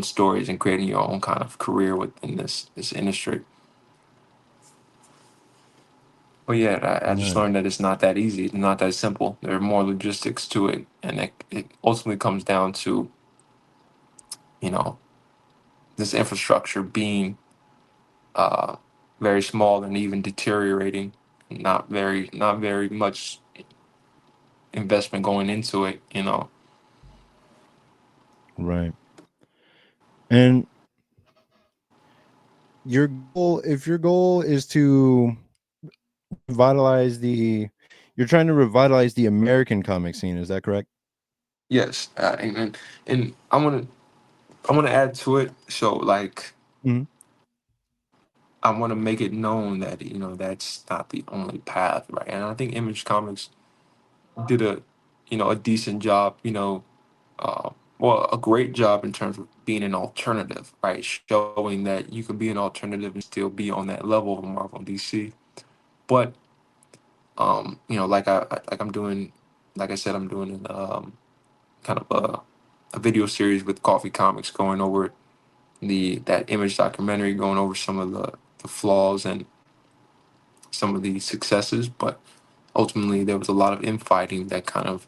stories and creating your own kind of career within this industry. But yeah, I just Right. learned that it's not that easy. It's not that simple. There are more logistics to it, and it ultimately comes down to you know this infrastructure being uh, very small and even deteriorating. Not very much investment going into it. Right. And your goal, if your goal is to revitalize the, you're trying to revitalize the American comic scene, is that correct? Yes, and I want to add to it. So like Mhm. I want to make it known that that's not the only path, right? And I think Image Comics did a decent job, well, a great job in terms of being an alternative, right? Showing that you can be an alternative and still be on that level of Marvel and DC. But like I'm doing, like I said, I'm doing kind of a video series with Coffee Comics, going over the that Image documentary, going over some of the flaws and some of the successes, but ultimately there was a lot of infighting that kind of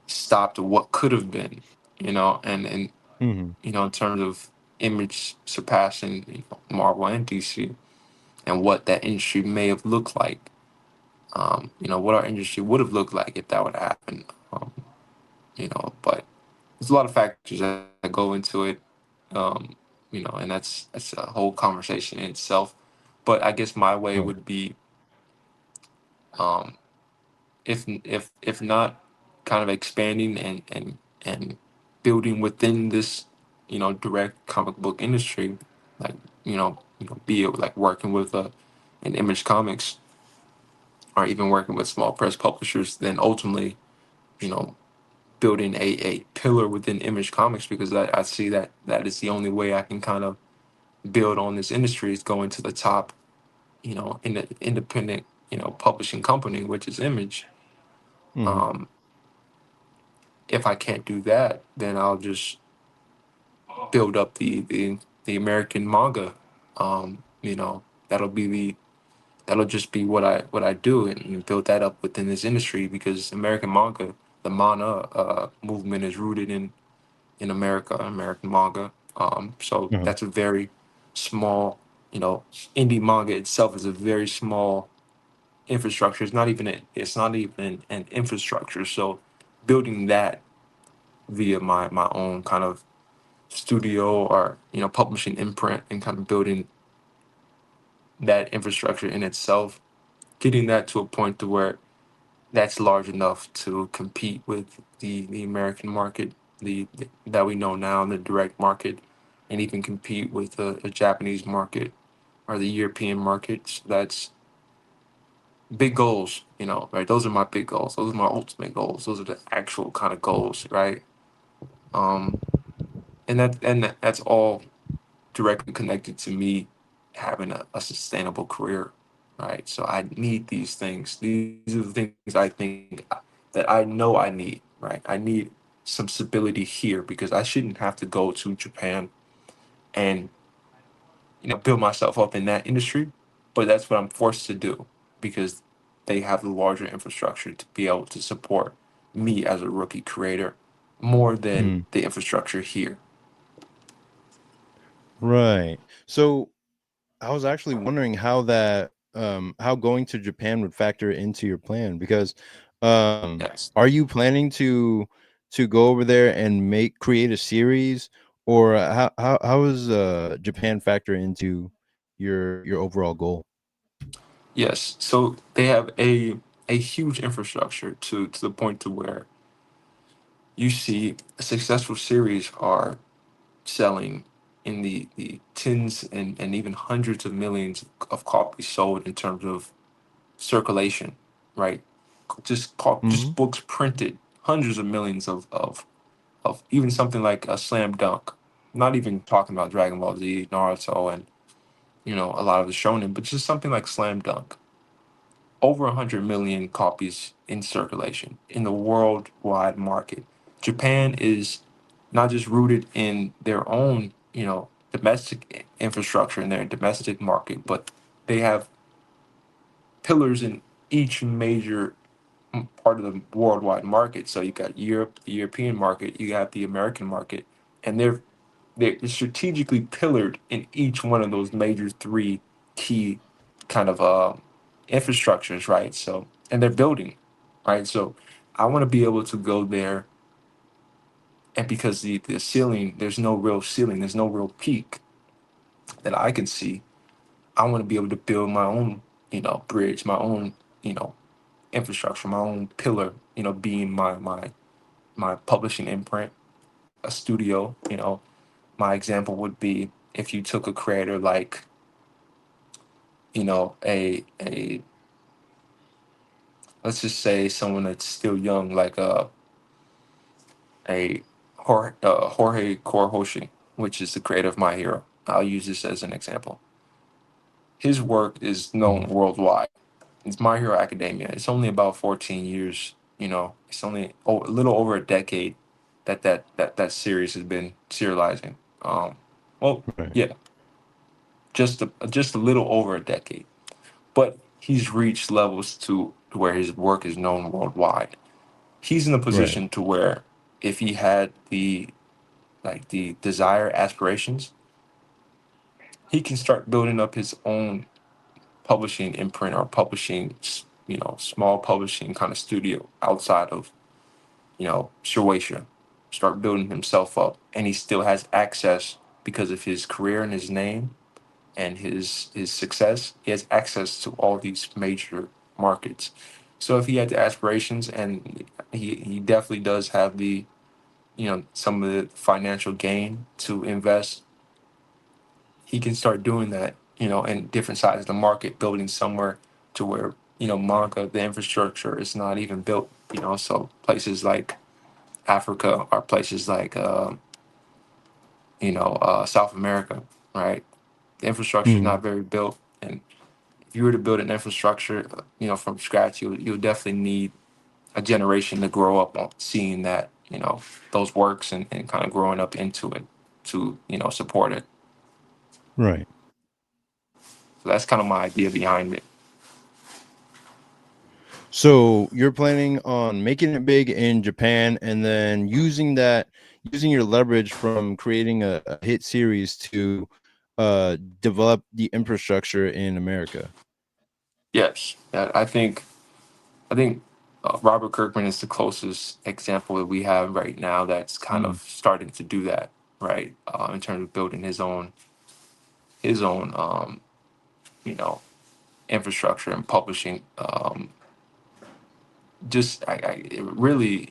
stopped what could have been, and Mhm. in terms of Image surpassing Marvel and DC, and what that industry may have looked like. What our industry would have looked like if that would happen. But there's a lot of factors that go into it. Um, and that's a whole conversation in itself. But I guess my way Right. would be, um, if not kind of expanding and building within this direct comic book industry, like be it like working with an Image Comics, or even working with small press publishers, then ultimately you know building a pillar within Image Comics, because I see that is the only way I can kind of build on this industry, is going to the top, in the independent publishing company, which is Image. Mhm. um if I can't do that, then I'll just build up the American manga. That'll be that'll just be what I do, and build that up within this industry, because American manga, the mana movement, is rooted in America, American manga. So Uh-huh. that's a very small, you know, indie manga itself is a very small infrastructure. It's not even an infrastructure. So building that via my own kind of studio, or publishing imprint, and kind of building that infrastructure in itself, getting that to a point to where that's large enough to compete with the American market, that we know now, the direct market, and even compete with a Japanese market or the European markets. That's big goals, right? Those are my big goals. Those are my ultimate goals. Those are the actual kind of goals, right? um that's all directly connected to me having a sustainable career, right? So I need these things. These are the things I think that I know I need, right? I need some stability here, because I shouldn't have to go to Japan and build myself up in that industry, but that's what I'm forced to do, because they have the larger infrastructure to be able to support me as a rookie creator more than Mhm. the infrastructure here. Right. So I was actually wondering how that, how going to Japan would factor into your plan, because Yes. are you planning to go over there and create a series, or how is Japan factor into your overall goal? Yes. So they have a huge infrastructure to the point to where you see a successful series are selling in the tens and even hundreds of millions of copies sold in terms of circulation, right? Just Hmm. books printed, hundreds of millions of even something like a slam dunk. Not even talking about Dragon Ball Z, Naruto, and a lot of the shonen, but just something like slam dunk. Over 100 million copies in circulation in the worldwide market. Japan is not just rooted in their own, domestic infrastructure in their domestic market, but they have pillars in each major part of the worldwide market. So you got Europe, the European market, you got the American market, and they're strategically pillared in each one of those major three key kind of infrastructures, right? So and they're building, right? So I want to be able to go there, and because the ceiling, there's no real ceiling, there's no real peak that I can see. I want to be able to build my own, bridge, my own, infrastructure, my own pillar, being my publishing imprint, a studio. My example would be if you took a creator like, a let's just say someone that's still young, like a Jorge Korohoshi, which is the creator of My Hero. I'll use this as an example. His work is known Hmm. worldwide. It's My Hero Academia. It's only about 14 years. It's only a little over a decade that series has been serializing. Well, Right. yeah, just a little over a decade. But he's reached levels to where his work is known worldwide. He's in a Right. position to where if he had the desire aspirations, he can start building up his own publishing imprint or publishing, small publishing kind of studio outside of, Shueisha. Start building himself up, and he still has access because of his career and his name and his success. He has access to all these major markets. So if he had the aspirations, and he definitely does have the, some of the financial gain to invest, he can start doing that, in different sides of the market, building somewhere to where, manga, the infrastructure is not even built, so places like Africa or places like, South America, right? The infrastructure is Hmm. not very built. And if you were to build an infrastructure, from scratch, you'll definitely need a generation to grow up on seeing that, those works, and kind of growing up into it to, support it. Right. So that's kind of my idea behind it. So you're planning on making it big in Japan and then using your leverage from creating a hit series to develop the infrastructure in America. Yes, I think Robert Kirkman is the closest example that we have right now that's kind of Mm. starting to do that, right? In terms of building his own you know infrastructure and publishing. Just it really,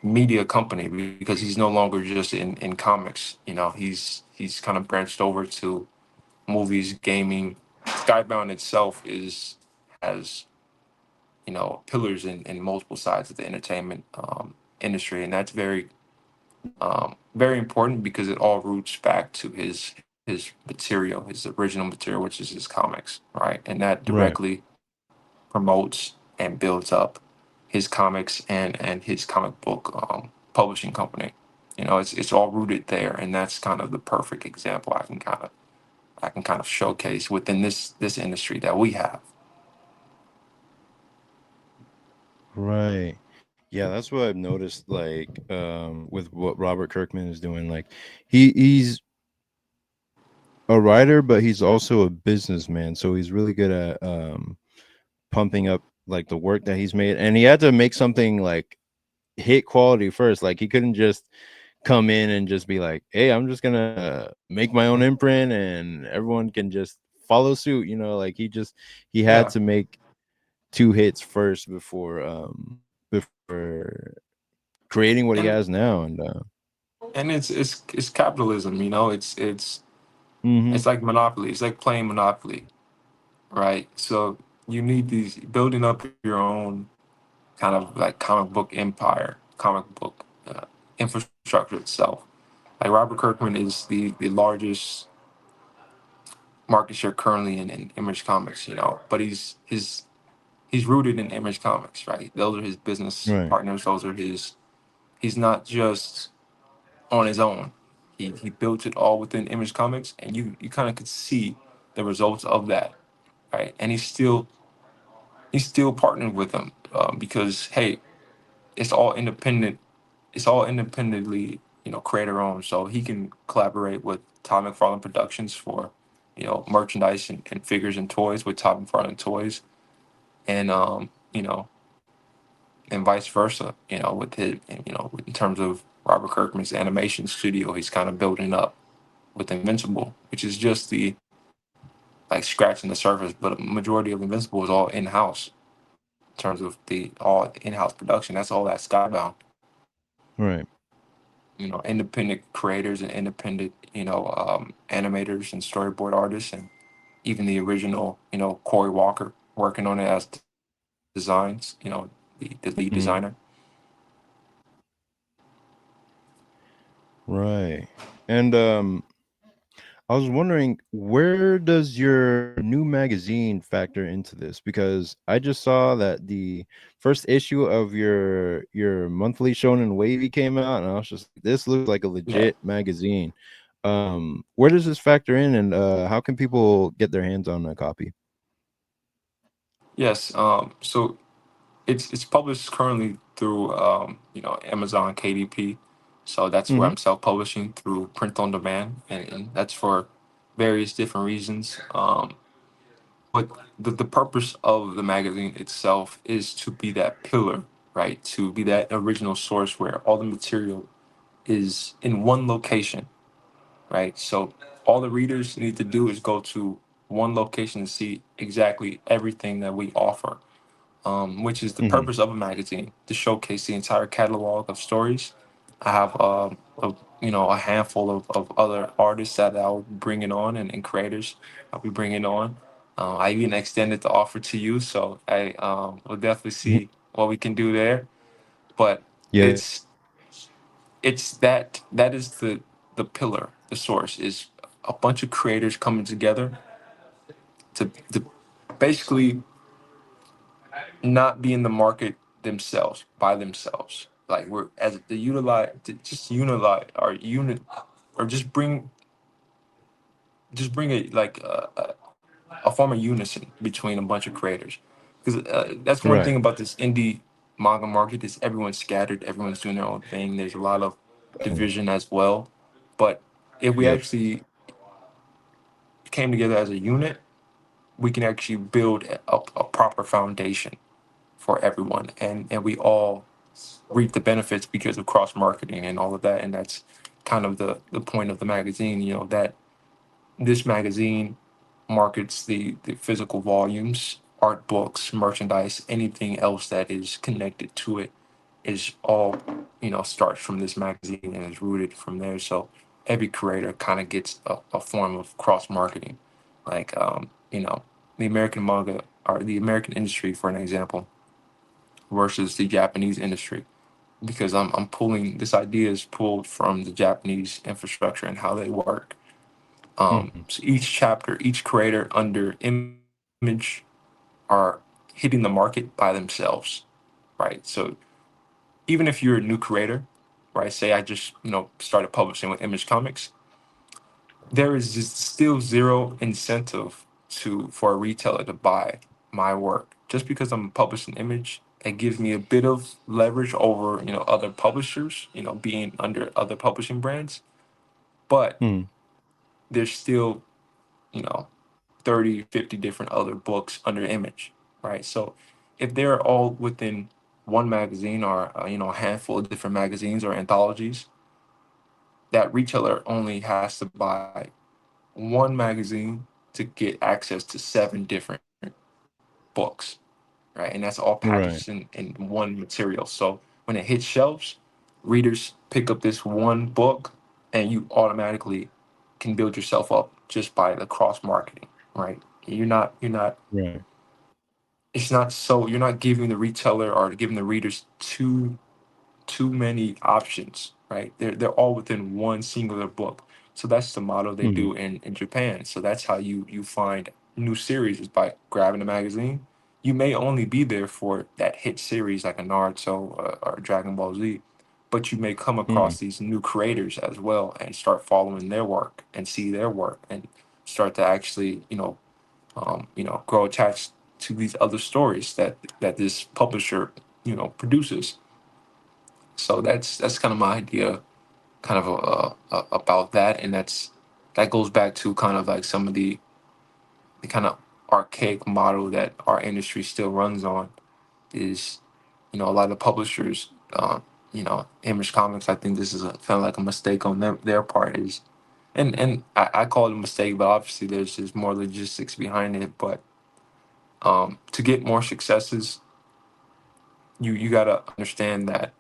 media company, because he's no longer just in comics. He's kind of branched over to movies, gaming. Skybound itself is has pillars in multiple sides of the entertainment industry, and that's very important because it all roots back to his material, his original material, which is his comics, right? And that Right. directly promotes and builds up his comics and his comic book publishing company. It's all rooted there, and that's kind of the perfect example I can kind of showcase within this industry that we have. Right. Yeah, that's what I've noticed like with what Robert Kirkman is doing. Like he's a writer, but he's also a businessman. So he's really good at pumping up like the work that he's made. And he had to make something like hit quality first. Like he couldn't just come in and just be like, "Hey, I'm just gonna make my own imprint, and everyone can just follow suit. You know, like he had Yeah, to make two hits first before creating what he and has now. And it's capitalism. You know, hmm it's like Monopoly. It's like playing Monopoly, right? So you need these building up your own kind of like comic book empire, comic book infrastructure itself. Like Robert Kirkman is the largest market share currently in Image Comics, you know, but he's rooted in Image Comics, right? Those are his business right, partners. Those are his. He's not just on his own. He built it all within Image Comics, and you kind of could see the results of that, right? And he's still partnered with them because hey, it's all independent. It's all independently, you know, creator owned. So he can collaborate with Todd McFarlane Productions for, you know, merchandise and figures and toys with Todd McFarlane Toys, and you know, and vice versa. You know, with his, you know, in terms of Robert Kirkman's animation studio, he's kind of building up with Invincible, which is just the like scratching the surface. But a majority of Invincible is all in house in terms of the all in house production. That's all that Skybound. right. You know, independent creators and independent, you know, animators and storyboard artists, and even the original, you know, Corey Walker working on it as designs. You know, the lead designer. Mhm. Right. And I was wondering, where does your new magazine factor into this? Because I just saw that the first issue of your monthly Shonen Wavy came out, and I was just, this looks like a Yeah. legit magazine. Where does this factor in, and how can people get their hands on a copy? Yes. So it's published currently through you know, Amazon KDP. So that's where Mm-hmm. I'm self-publishing through print on demand, and that's for various different reasons. But the purpose of the magazine itself is to be that pillar, right? To be that original source where all the material is in one location, right? So all the readers need to do is go to one location to see exactly everything that we offer, which is the Mm-hmm. purpose of a magazine, to showcase the entire catalog of stories. I have you know, a handful of other artists that I'll be bringing on, and creators I'll be bringing on. I even extended the offer to you, so I will definitely see what we can do there. But Yeah. it's that is the pillar, the source is a bunch of creators coming together to basically not be in the market themselves by themselves. Like we're as the utilize to just unilize or unit or just bring it like a form of unison between a bunch of creators. Because that's one Right. thing about this indie manga market is everyone's scattered, everyone's doing their own thing. There's a lot of division as well. But if we Yep. actually came together as a unit, we can actually build a proper foundation for everyone, and we all reap the benefits because of cross marketing and all of that. And that's kind of the point of the magazine, you know, that this magazine markets the physical volumes, art books, merchandise, anything else that is connected to it is all, you know, starts from this magazine and is rooted from there. So every creator kind of gets a form of cross marketing, like you know, the American manga or the American industry, for an example, versus the Japanese industry, because I'm pulling this idea is pulled from the Japanese infrastructure and how they work. Mhm. So each chapter, each creator under image are hitting the market by themselves, right? So even if you're a new creator, right? Say I just, you know, started publishing with Image Comics, there is just still zero incentive to for a retailer to buy my work just because I'm publishing Image. It gives me a bit of leverage over, you know, other publishers, you know, being under other publishing brands, but Mhm. there's still, you know, 30, 50 different other books under Image, right? So if they're all within one magazine or you know, a handful of different magazines or anthologies, that retailer only has to buy one magazine to to get access to 7 different books, right? And that's all packaged Right. in one material. So when it hits shelves, readers pick up this one book, and you automatically can build yourself up just by the cross marketing, right? You're not Right. it's not so you're not giving the retailer or giving the readers too many options, right? They're all within one singular book. So that's the model they Mhm. do in Japan. So that's how you find new series, is by grabbing a magazine. You may only be there for that hit series like a Naruto or Dragon Ball Z, but you may come Mhm. across these new creators as well and start following their work and see their work and start to actually grow attached to these other stories that this publisher produces. So that's kind of my idea, kind of about that, and that goes back to kind of like some of the kind of archaic model that our industry still runs on. Is a lot of publishers, Image Comics. I think this is a kind of like a mistake on their part. Is and I call it a mistake, but obviously there's just more logistics behind it. But to get more successes, you gotta understand that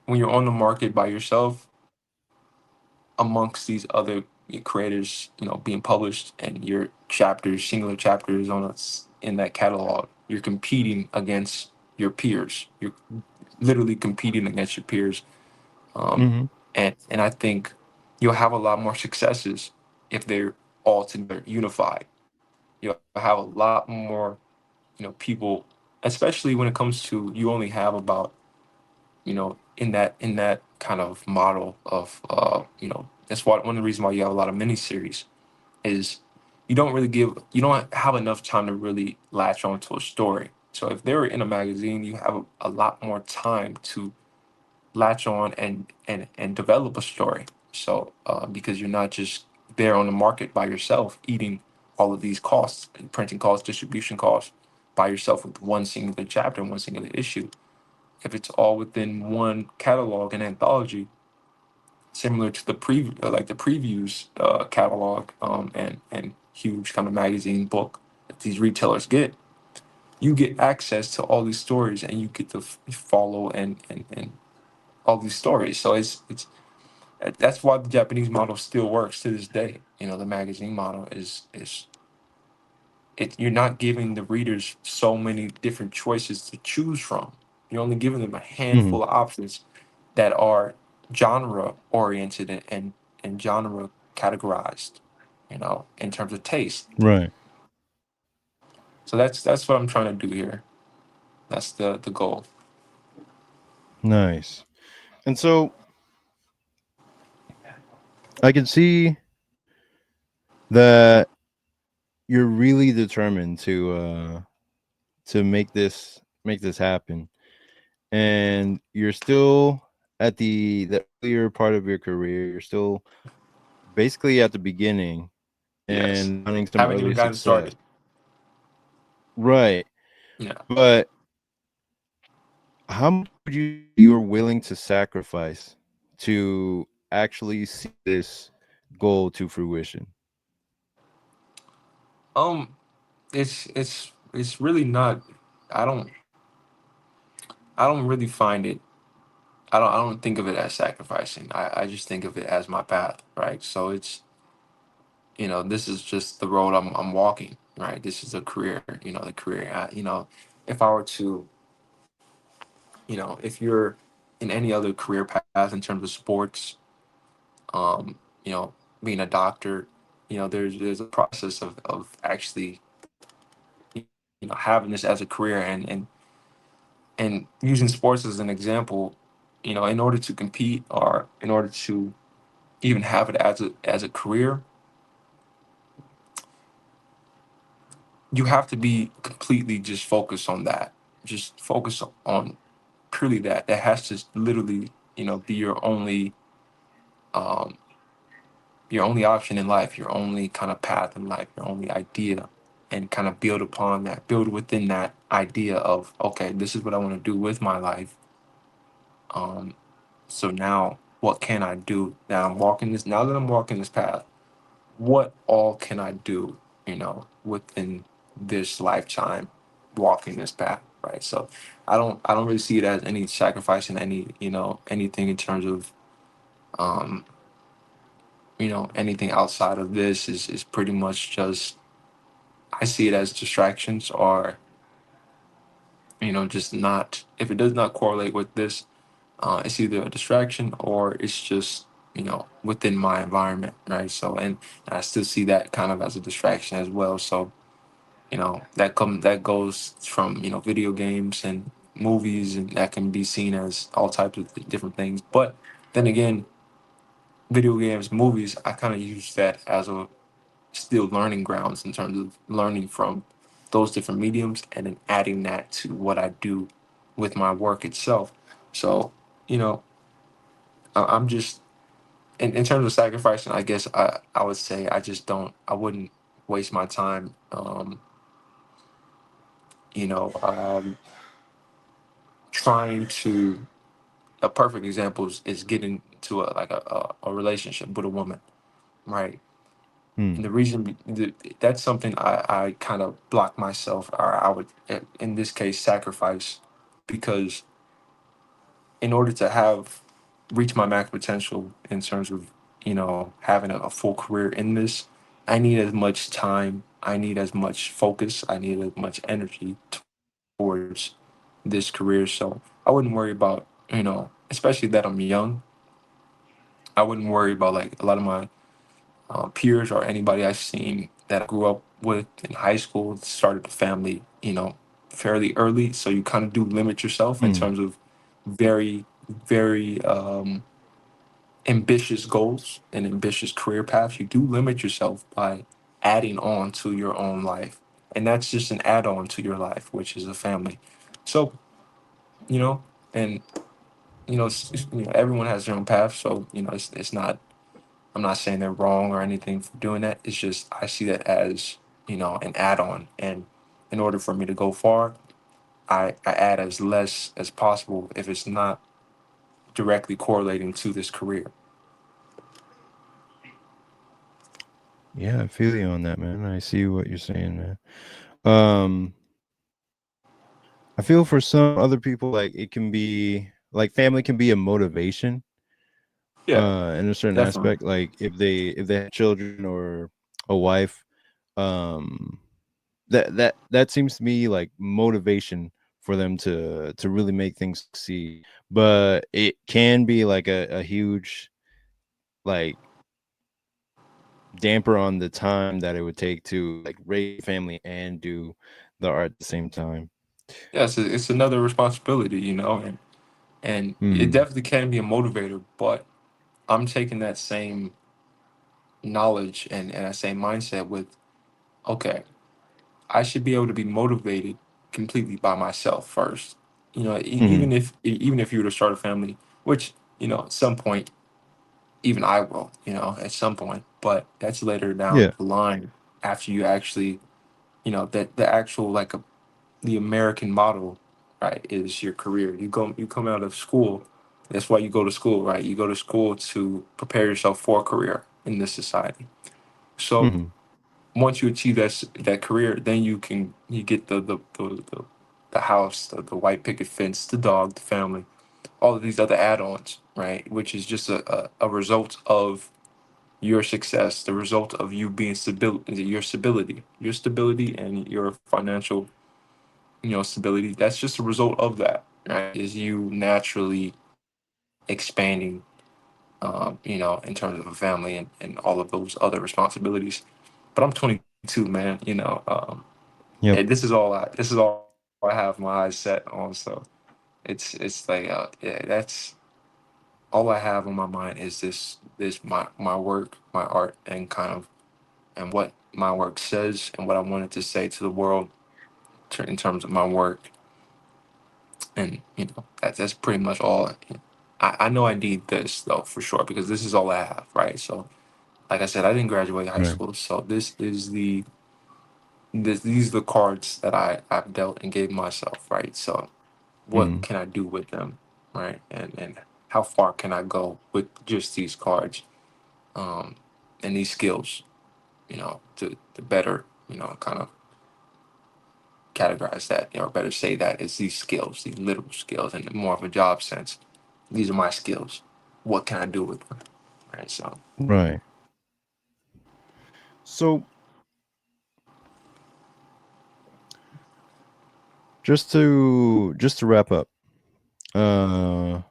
when you're on the market by yourself, amongst these other creators, being published, and your chapters, singular chapters in that catalog, you're competing against your peers. You're literally competing against your peers, um, Mhm. and I think you'll have a lot more successes if they're all together, unified. You'll have a lot more, people, especially when it comes to you only have about in that kind of model of that's one of the reasons why you have a lot of miniseries is you don't have enough time to really latch onto a story. So if they're in a magazine, you have a lot more time to latch on and develop a story. So because you're not just there on the market by yourself eating all of these costs, printing costs, distribution costs, by yourself with one singular chapter and one singular issue. If it's all within one catalog and anthology, similar to the like the previews catalog, and huge kind of magazine book that these retailers get, you get access to all these stories, and you get to follow and all these stories. So it's that's why the Japanese model still works to this day. The magazine model is you're not giving the readers so many different choices to choose from. You're only giving them a Mhm. handful of options that are genre oriented and genre categorized, in terms of taste. Right. So that's what I'm trying to do here. That's the goal. Nice. And so I can see that you're really determined to make this happen. And you're still at the earlier part of your career. You're still basically at the beginning Yes. and running some Haven't early even gotten success. started. Right. Yeah. But how much would you say you're willing to sacrifice to actually see this goal to fruition? Um. It's really not. I don't. I don't really find it. I don't think of it as sacrificing. I just think of it as my path, right? So this is just the road I'm walking, right? This is a career, the career. If I were to, if you're in any other career path in terms of sports, um, you know, being a doctor, there's a process of actually, having this as a career, and using sports as an example, in order to compete or in order to even have it as a career, you have to be completely just focused on that. Just focus on purely that. That has to literally, be um, your only option in life, your only kind of path in life, your only idea, and kind of build upon that, build within that idea of, okay, this is what I want to do with my life. So now, what can I do? Now that I'm walking this path, what all can I do, within this lifetime, walking this path, right? So I don't really see it as any sacrifice in anything in terms of um, anything outside of this is pretty much just, I see it as distractions, or just not, if it does not correlate with this, it's either a distraction or it's just within my environment, right? So, and I still see that kind of as a distraction as well. So that goes from video games and movies, and that can be seen as all types of different things. But then again, video games, movies, I kind of use that as a still learning grounds in terms of learning from those different mediums and then adding that to what I do with my work itself. So, you know, I'm just in terms of sacrificing, I guess I would say I wouldn't waste my time you know, trying to, a perfect example is getting to a relationship with a woman, right? And the Hmm. reason that's something I kind of block myself, or I would, in this case, sacrifice, because in order to have reach my max potential in terms of having a full career in this, I need as much time, I need as much focus, I need as much energy towards this career. So I wouldn't worry about, especially that I'm young, I wouldn't worry about like a lot of my peers or anybody I've seen that I grew up with in high school started a family, fairly early. So you kind of do limit yourself in Hmm. terms of very, very ambitious goals and ambitious career paths. You do limit yourself by adding on to your own life. And that's just an add on to your life, which is a family. So, you know, and, everyone has their own path. So, it's not, I'm not saying they're wrong or anything for doing that. It's just I see that as an add-on, and in order for me to go far, I add as less as possible if it's not directly correlating to this career. Yeah, I feel you on that, man. I see what you're saying, man. Um, I feel for some other people, like it can be like family can be a motivation, Yeah, in a certain definitely. aspect. Like if they have children or a wife, um, that seems to me like motivation for them to really make things succeed. But it can be like a huge like damper on the time that it would take to like raise a family and do the art at the same time. Yes, it's another responsibility, and it Hmm. definitely can be a motivator. But I'm taking that same knowledge and that same mindset with, okay, I should be able to be motivated completely by myself first. Hmm. Even if you were to start a family, which at some point even I will, at some point, but that's later down Yeah. the line after you actually, that the actual the American model, right, is your career. You come out of school. That's why you go to school, right? You go to school to prepare yourself for a career in this society. So Hmm. once you achieve that career, then you get the house, the white picket fence, the dog, the family, all of these other add-ons, right? Which is just a result of your success, the result of you being your stability and your financial, stability. That's just a result of that, right? Is you naturally expanding, in terms of a family and all of those other responsibilities. But I'm 22, man. Yep. This is all I have my eyes set on. So it's like yeah, that's all I have on my mind is my work, my art, and kind of and what my work says and what I wanted to say to the world in terms of my work. And that's pretty much all. I know I need this though for sure, because this is all I have, right? So like I said, I didn't graduate high Right. school, so these are the cards that I've dealt and gave myself, right? So what Hmm. can I do with them, right? And how far can I go with just these cards, um, and these skills? to better, kind of categorize that, or better say that it's these skills, these literal skills, and more of a job sense. These are my skills. What can I do with them? Right. So Right. So just to wrap up, uh,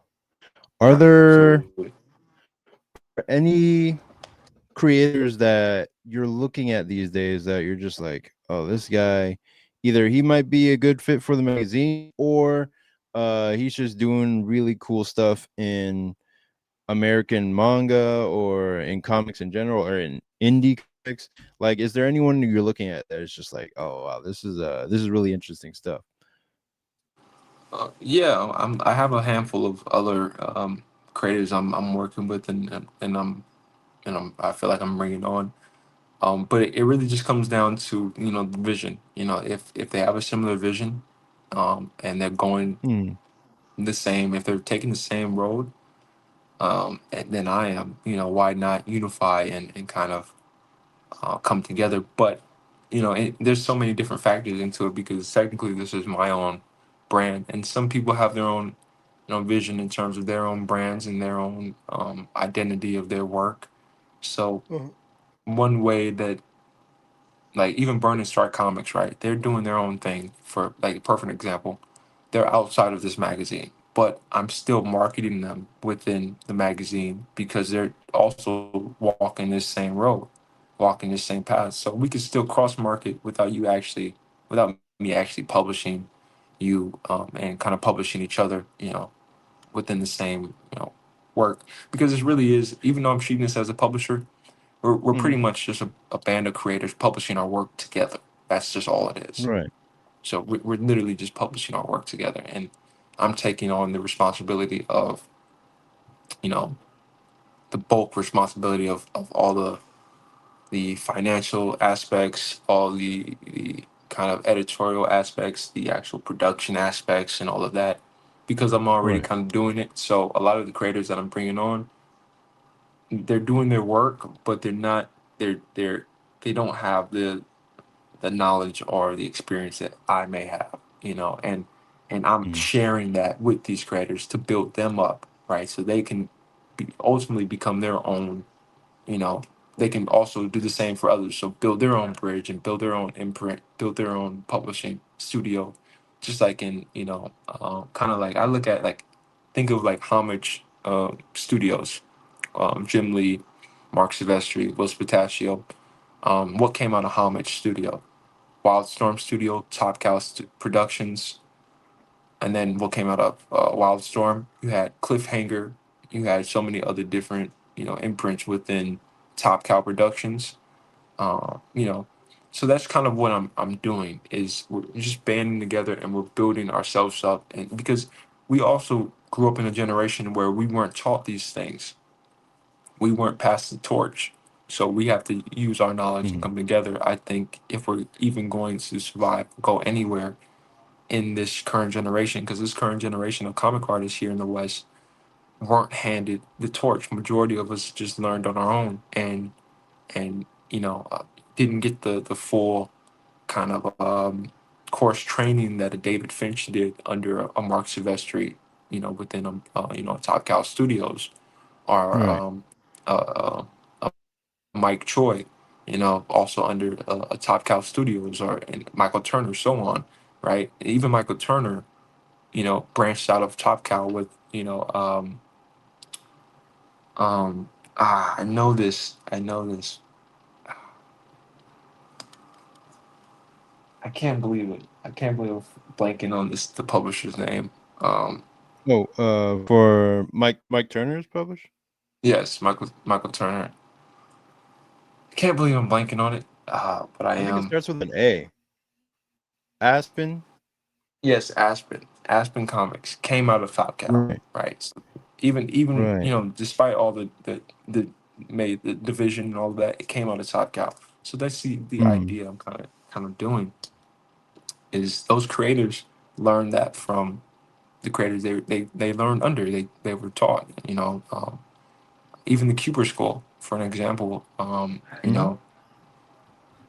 are there absolutely. any creators that you're looking at these days that you're just like, oh, this guy, either he might be a good fit for the magazine, or he's just doing really cool stuff in American manga or in comics in general or in indie comics? Like, is there anyone you're looking at that is just like, oh wow, this is really interesting stuff? Yeah, I have a handful of other creators I'm working with, I feel like I'm bringing on. But it really just comes down to, the vision. If they have a similar vision, and they're going Hmm. the same, if they're taking the same road, and then I am, why not unify and kind of come together? But there's so many different factors into it, because technically this is my own brand, and some people have their own, vision in terms of their own brands and their own identity of their work. So Uh-huh. one way that, like, even Burn and Strike Comics, right? They're doing their own thing. For like a perfect example, they're outside of this magazine, but I'm still marketing them within the magazine because they're also walking this same road, walking this same path. So we can still cross market without me actually publishing you, and kind of publishing each other, within the same, work. Because this really is, even though I'm treating this as a publisher, we're pretty Mhm. much just a band of creators publishing our work together. That's just all it is. Right. So we're literally just publishing our work together, and I'm taking on the responsibility of, you know the bulk responsibility of all the financial aspects, all the kind of editorial aspects, the actual production aspects, and all of that, because I'm already Right. kind of doing it. So a lot of the creators that I'm bringing on, they're doing their work, but they don't have the knowledge or the experience that I may have, and I'm Mhm. sharing that with these creators to build them up, right? So they can ultimately become their own, you know, they can also do the same for others. So build their own bridge and build their own imprint, build their own publishing studio, just like in, kind of like I look at, like, think of like homage studios, Jim Lee, Mark Silvestri, Will Spataccio. What came out of Homage Studio? Wildstorm Studio, Top Cow Productions, and then what came out of Wildstorm? You had Cliffhanger. You had so many other different, imprints within Top Cow Productions. Uh, you know, so that's kind of what I'm doing, is we're just banding together and we're building ourselves up, and because we also grew up in a generation where we weren't taught these things, we weren't passed the torch. So we have to use our knowledge and Mhm. come together. I think if we're even going to survive, go anywhere in this current generation, because this current generation of comic artists here in the West weren't handed the torch. Majority of us just learned on our own, and didn't get the full kind of course training that a David Finch did under a Mark Silvestri, within Top Cow Studios, or Right. a Mike Choi, also under a Top Cow Studios, or and Michael Turner, so on, right? Even Michael Turner, branched out of Top Cow with, I know this. I can't believe it. I can't believe I'm blanking on the publisher's name. Um, Oh, for Mike Turner's published? yes, Michael Turner. I can't believe I'm blanking on it. But I I think it am. starts with an A. Aspen? Yes, Aspen Comics came out of Top Cow, Right. right? So even Right. despite all the made the division and all of that, it came out of Top Cow. So that's the Mhm. idea I'm kind of doing, is those creators learn that from the creators they learned under, they were taught, even the Cooper School, for an example, Mhm.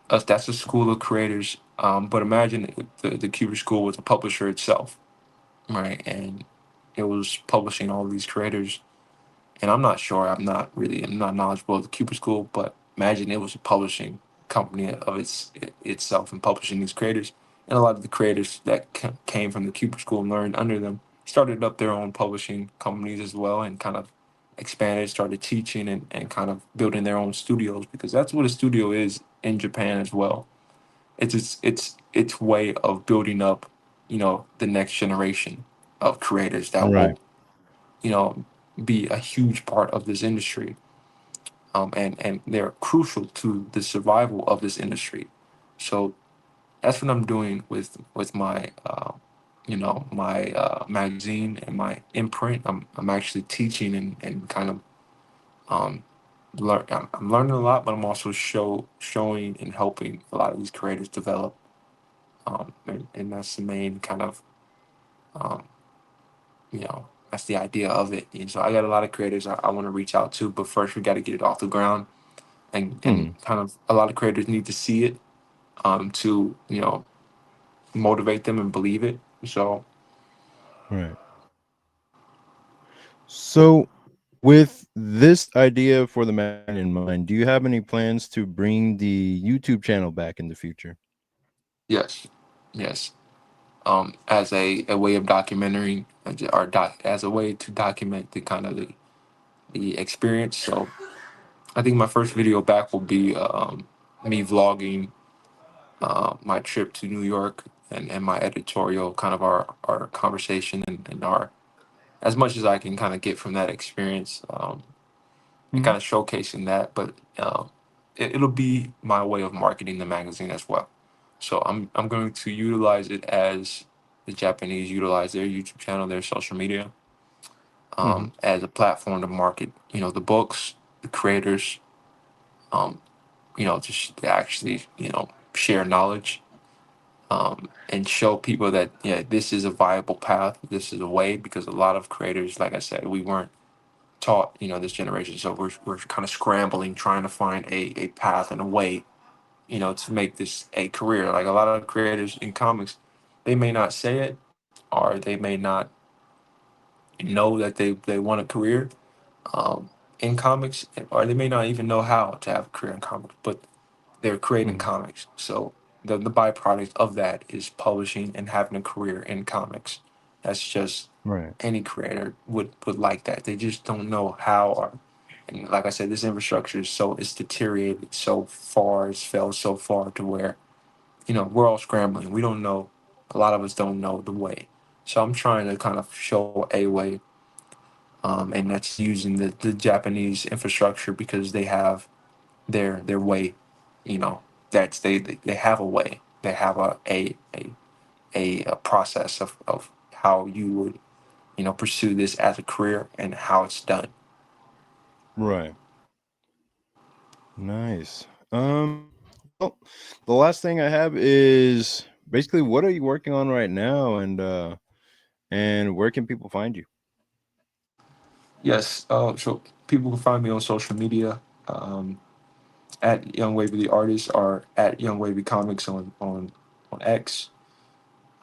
that's a school of creators. But imagine if the Cuber School was a publisher itself, right? And it was publishing all these creators. And I'm not sure. I'm not knowledgeable of the Cuber School, but imagine it was a publishing company of itself and publishing these creators. And a lot of the creators that came from the Cuber School and learned under them started up their own publishing companies as well, and kind of expanded, started teaching, and kind of building their own studios, because that's what a studio is in Japan as well. It's way of building up, the next generation of creators that Right. will, you know, be a huge part of this industry. And they're crucial to the survival of this industry. So that's what I'm doing with my my magazine and my imprint. I'm actually teaching and kind of um I'm learning a lot, but I'm also showing and helping a lot of these creators develop. And that's the main kind of um, that's the idea of it. And so I got a lot of creators I want to reach out to, but first we got to get it off the ground, and Hmm. kind of a lot of creators need to see it, to motivate them and believe it. So Right. So, with this idea for the man in mind, do you have any plans to bring the YouTube channel back in the future? yes, yes, as a way of documenting, or as a way to document the kind of the experience. So I think my first video back will be me vlogging my trip to New York, and my editorial, kind of our conversation, and our, as much as I can kind of get from that experience, and Hmm. kind of showcasing that. But it'll be my way of marketing the magazine as well. So I'm going to utilize it as the Japanese utilize their YouTube channel, their social media, Hmm. as a platform to market, the books, the creators, um, to actually, share knowledge, and show people that, yeah, this is a viable path, this is a way, because a lot of creators, like I said, we weren't taught, this generation. So we're kind of scrambling, trying to find a path and a way, to make this a career. Like a lot of creators in comics, they may not say it, or they may not know that they want a career, um, in comics, or they may not even know how to have a career in comics, but they're creating Hmm. comics. So the byproduct of that is publishing and having a career in comics. That's just, Right. any creator would like that. They just don't know how, or, and like I said, this infrastructure is so, it's deteriorated so far, it's fell so far to where, we're all scrambling. We don't know, a lot of us don't know the way. So I'm trying to kind of show a way, and that's using the Japanese infrastructure, because they have their way, you know that's they have a way, they have a process of how you would, pursue this as a career, and how it's done. Right. Nice. Well, the last thing I have is basically what are you working on right now, and where can people find you? Yes, so people can find me on social media, at Young Wavy the artist, or at Young Wavy Comics on X,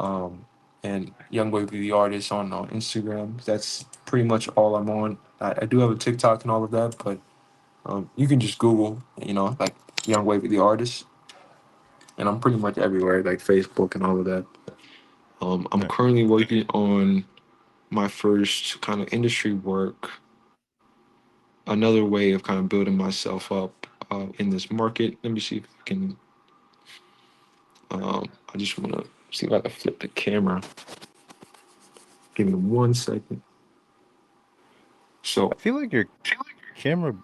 um, and Young Wavy the artist on Instagram. That's pretty much all I'm on. I do have a TikTok and all of that, but you can just Google, like Young Wavy the artist, and I'm pretty much everywhere, like Facebook and all of that. I'm Right. currently working on my first kind of industry work, another way of kind of building myself up in this market. Let me see if I can. I just want to see if I can flip the camera. Give me 1 second. So, I feel like your camera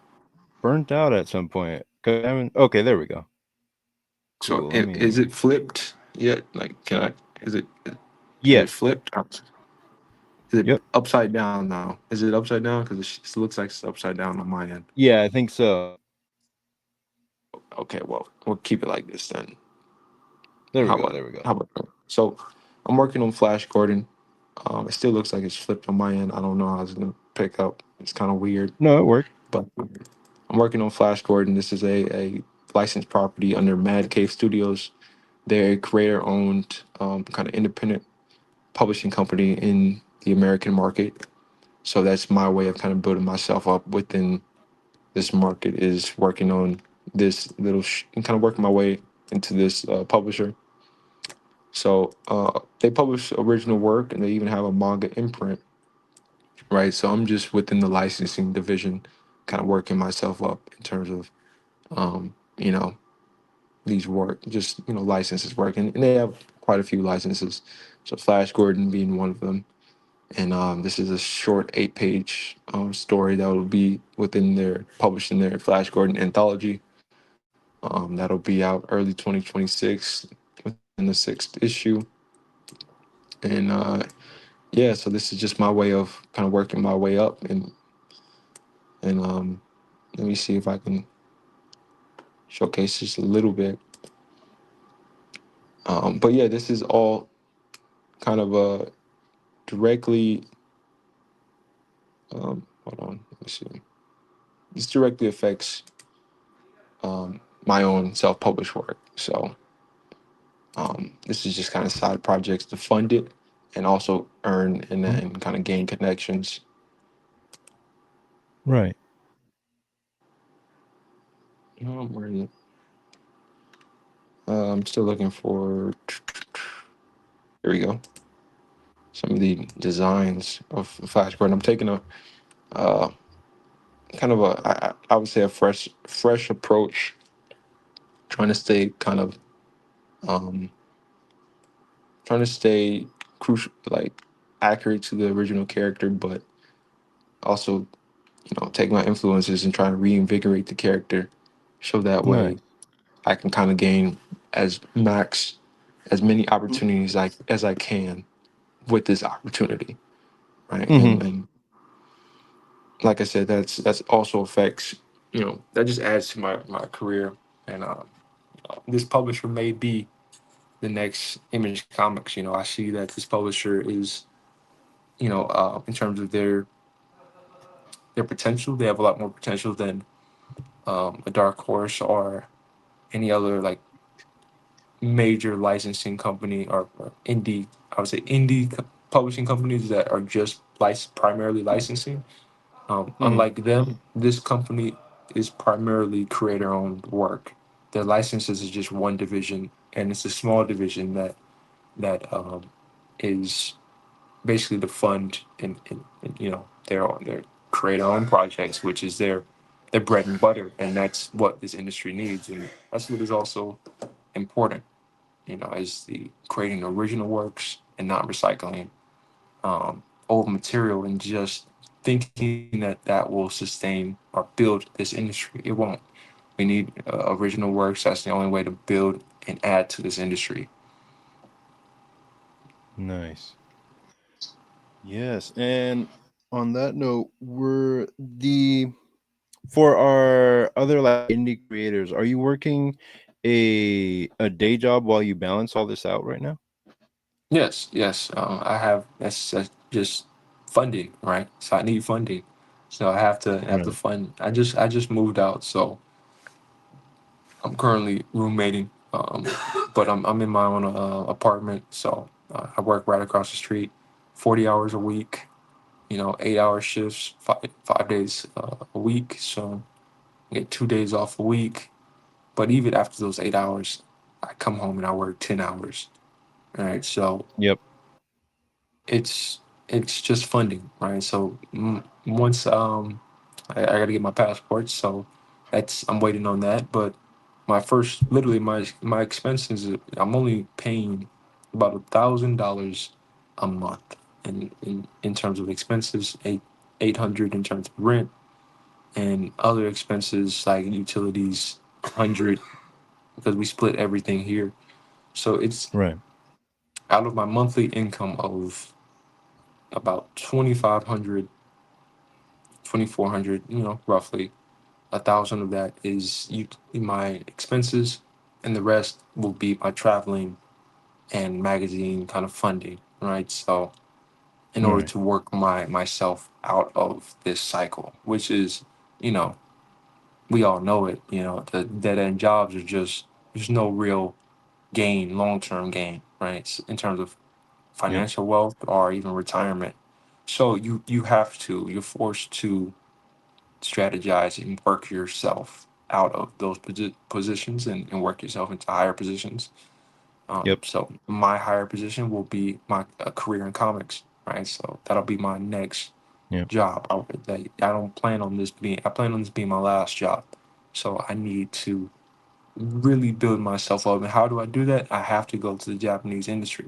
burnt out at some point. 'Cause I haven't. Okay, there we go. so Cool. Let is me. it flipped yet? Like, can I? Is it Yes. flipped? Is it Yep. upside down now? Is it upside down? Because it looks like it's upside down on my end. Yeah, I think so. Okay, well, we'll keep it like this then. There we How go. about There we go. how about that? So I'm working on Flash Gordon. It still looks like it's flipped on my end. I don't know how it's gonna pick up. It's kind of weird, No, it worked. but I'm working on Flash Gordon. This is a licensed property under Mad Cave Studios. They're a creator-owned, kind of independent publishing company in the American market. So that's my way of kind of building myself up within this market, is working on this little and kind of working my way into this publisher. So they publish original work, and they even have a manga imprint, right? So I'm just within the licensing division, kind of working myself up in terms of, you know, these work, just, licenses work. And they have quite a few licenses. So Flash Gordon being one of them. And this is a short 8-page story that will be within their, published in their Flash Gordon anthology. That'll be out early 2026 within the sixth issue. And yeah, so this is just my way of kind of working my way up. And let me see if I can showcase just a little bit. But yeah, this is all kind of directly. Hold on, let me see. This directly affects my own self-published work. So this is just kind of side projects to fund it, and also earn and Mhm. then kind of gain connections. Right. Where is it? I'm still looking for. Here we go. Some of the designs of Flash Gordon. I'm taking a uh, kind of I would say a fresh approach, trying to stay kind of um, trying to stay crucial, like accurate to the original character, but also, take my influences and try to reinvigorate the character, so that way Nice. I can kind of gain as many opportunities as I can with this opportunity, right? Hmm. And like I said, that's also affects, that just adds to my career. And this publisher may be the next Image Comics. I see that this publisher is, in terms of their potential, they have a lot more potential than a Dark Horse or any other like major licensing company, or indie. I would say publishing companies that are just primarily licensing. Hmm. Unlike them, this company is primarily creator-owned work. Their licenses is just one division, and it's a small division that is basically to fund and their creator-owned projects, which is their bread and butter, and that's what this industry needs, and that's what is also important. Is the creating original works and not recycling old material and just thinking that that will sustain or build this industry. It won't. We need original works. That's the only way to build and add to this industry. Nice. Yes. And on that note, we're the for our other like indie creators, are you working a day job while you balance all this out right now? Yes, yes. I have. That's just funding, right? So I need funding. So I have to Right. fund. I just moved out, so I'm currently roommating. But I'm in my own apartment, so I work right across the street, 40 hours a week. 8-hour shifts, 5 days a week. So I get 2 days off a week. But even after those 8 hours, I come home and I work 10 hours. All right, so Yep. it's it's just funding, right? So once I got to get my passport, so I'm waiting on that. But my first, literally my expenses, I'm only paying about $1,000 a month, in terms of expenses, 800 in terms of rent, and other expenses like utilities, 100, because we split everything here. So it's Right. out of my monthly income of about 2,500, 2,400, roughly. 1,000 of that is my expenses, and the rest will be my traveling and magazine kind of funding, right? So in order Right. to work myself out of this cycle, which is, you know, we all know it. You know, the dead end jobs are just there's no real gain, long term gain, right? In terms of Yep. financial wealth or even retirement. So you're forced to strategize and work yourself out of those positions and work yourself into higher positions. Yep. So my higher position will be my career in comics, right? So that'll be my next Yep. job. I don't plan on this being. I plan on this being my last job. So I need to really build myself up. And how do I do that? I have to go to the Japanese industry.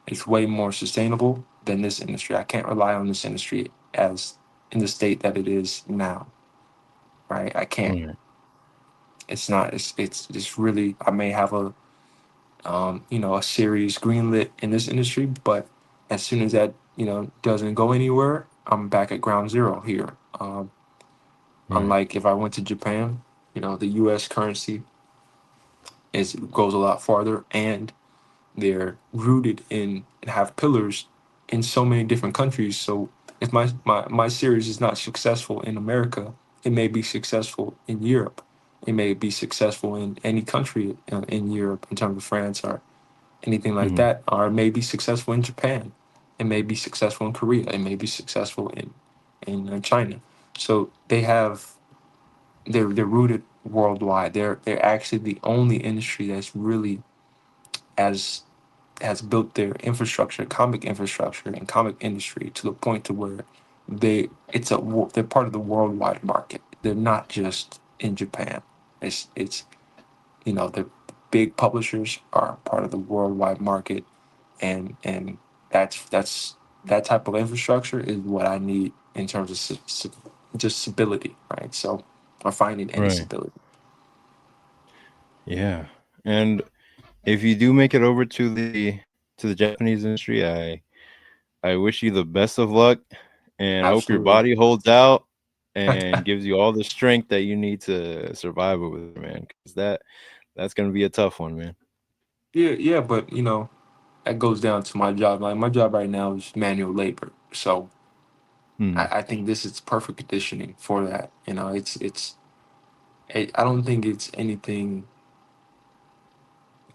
It's way more sustainable than this industry. I can't rely on this industry as in the state that it is now, right? I can't. Right. It's not. It's really. I may have a a series greenlit in this industry, but as soon as that doesn't go anywhere, I'm back at ground zero here. Right. Unlike if I went to Japan, the U.S. currency is goes a lot farther, and they're rooted in and have pillars in so many different countries. So if my series is not successful in America, it may be successful in Europe. It may be successful in any country in Europe in terms of France or anything like Hmm. that, or it may be successful in Japan. It may be successful in Korea. It may be successful in China. So they're rooted worldwide. They're actually the only industry that's really as has built their infrastructure, comic infrastructure and comic industry to the point to where they're part of the worldwide market. They're not just in Japan. It's the big publishers are part of the worldwide market, and that's that type of infrastructure is what I need in terms of just stability, right? So, or finding any Right. stability. Yeah. And if you do make it over to the Japanese industry, I wish you the best of luck, and I hope your Absolutely. body holds out and gives you all the strength that you need to survive over there, man. Because that's gonna be a tough one, man. Yeah, yeah, but that goes down to my job. Like my job right now is manual labor, so Hmm. I think this is perfect conditioning for that. I don't think it's anything.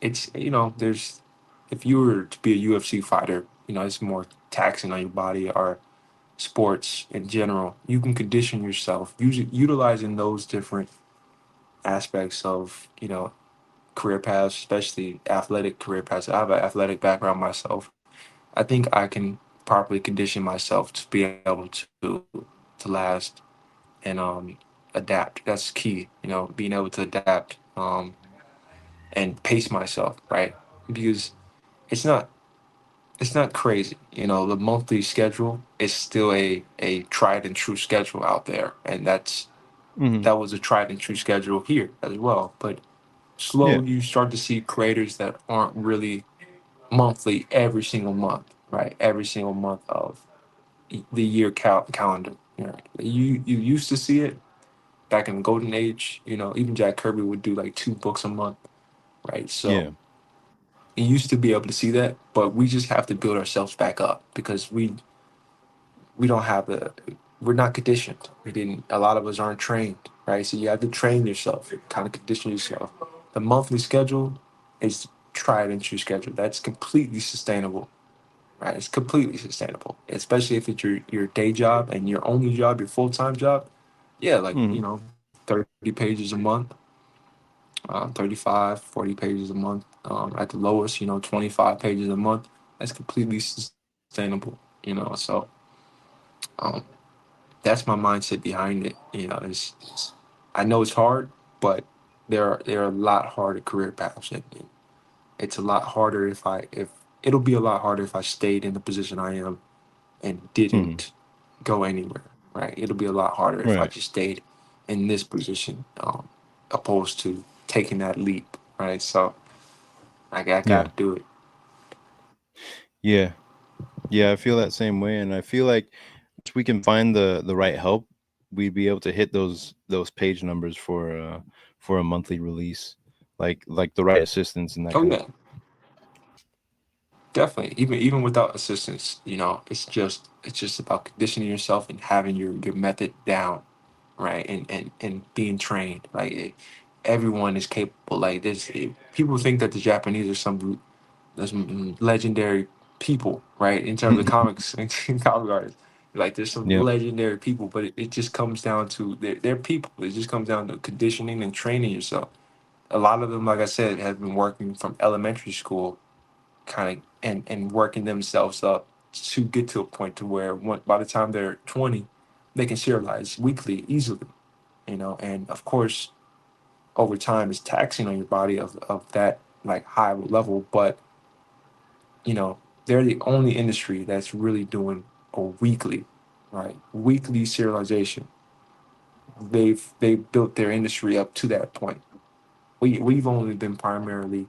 It's there's if you were to be a UFC fighter, it's more taxing on your body or sports in general. You can condition yourself utilizing those different aspects of career paths, especially athletic career paths. I have an athletic background myself. I think I can properly condition myself to be able to last and adapt. That's key. Being able to adapt and pace myself, right? Because it's not it's not crazy. The monthly schedule is still a tried and true schedule out there, and Hmm. that was a tried and true schedule here as well. But Yeah. slowly you start to see creators that aren't really monthly every single month, right? Every single month of the year calendar. You used to see it back in the golden age. Even Jack Kirby would do like 2 books a month, right? So Yeah. you used to be able to see that, but we just have to build ourselves back up because we don't have the we're not conditioned. We didn't. A lot of us aren't trained, right? So you have to train yourself, kind of condition yourself. The monthly schedule is tried and true schedule. That's completely sustainable, right? It's completely sustainable, especially if it's your day job and your only job, your full time job. Yeah, like Hmm. 30 pages a month, 35, 40 pages a month. At the lowest, 25 pages a month. That's completely sustainable, So um, that's my mindset behind it. I know it's hard, but there are a lot harder career paths. And it's a lot harder if it'll be a lot harder if I stayed in the position I am and Hmm. didn't go anywhere. Right? It'll be a lot harder if I Right. just stayed in this position, opposed to taking that leap. Right? So I got Yeah. to do it. Yeah. Yeah. I feel that same way, and I feel like once we can find the right help, we'd be able to hit those page numbers for a monthly release, like the right assistance and that Oh kind of. yeah, definitely. Even without assistance, it's just about conditioning yourself and having your method down, right? And being trained. Everyone is capable. People think that the Japanese are some legendary people, right? In terms of comics and comic artists, like there's some Yep. legendary people, but it just comes down to they're people. It just comes down to conditioning and training yourself. A lot of them, like I said, have been working from elementary school, kind of, and working themselves up to get to a point to where by the time they're 20, they can serialize weekly easily, and of course over time it's taxing on your body of that like high level, but you know, they're the only industry that's really doing a weekly, right? Weekly serialization. They've built their industry up to that point. We've only been primarily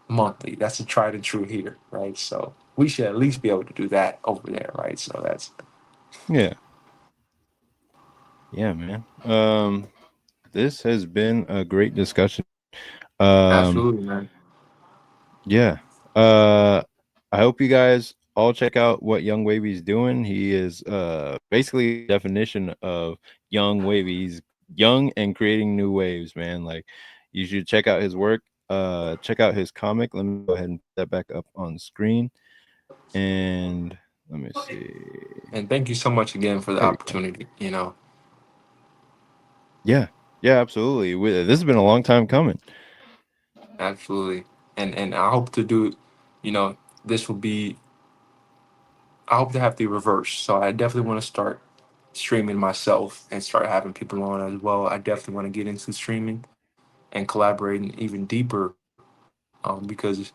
monthly. That's a tried and true here, right? So we should at least be able to do that over there, right? So that's Yeah. Yeah, man. This has been a great discussion. Um, absolutely, man. yeah. Uh, I hope you guys all check out what Young Wavy's doing. He is basically the definition of young wavy. He's young and creating new waves, man. Like you should check out his work. Check out his comic. Let me go ahead and put that back up on screen. And let me see. And thank you so much again for the There we go. opportunity. Yeah. Yeah, absolutely. This has been a long time coming. Absolutely. And I hope to do, you know, this will be. I hope to have the reverse. So I definitely want to start streaming myself and start having people on as well. I definitely want to get into streaming and collaborating even deeper, because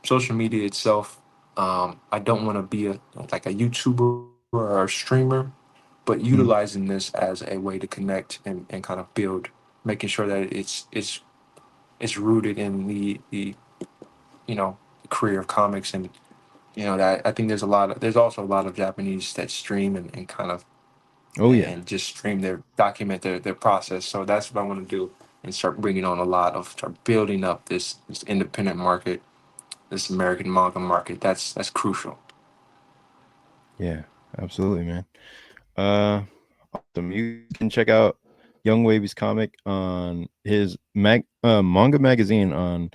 social media itself. I don't want to be like a YouTuber or a streamer, but Mhm. utilizing this as a way to connect and kind of build, making sure that it's rooted in the career of comics, and that I think there's also a lot of Japanese that stream and kind of Oh yeah. and just stream document their process. So that's what I want to do, and start building up this independent market, this American manga market. That's crucial. Yeah, absolutely, man. Uh, awesome. You guys can check out Young Wavy's comic on his manga magazine on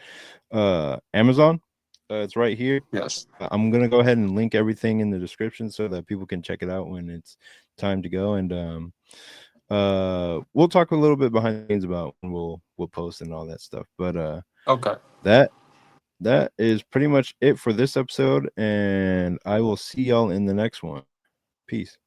Amazon. It's right here. Yes. I'm gonna go ahead and link everything in the description so that people can check it out when it's time to go. And we'll talk a little bit behind the scenes about when we'll post and all that stuff. But Okay. that that is pretty much it for this episode, and I will see y'all in the next one. Peace.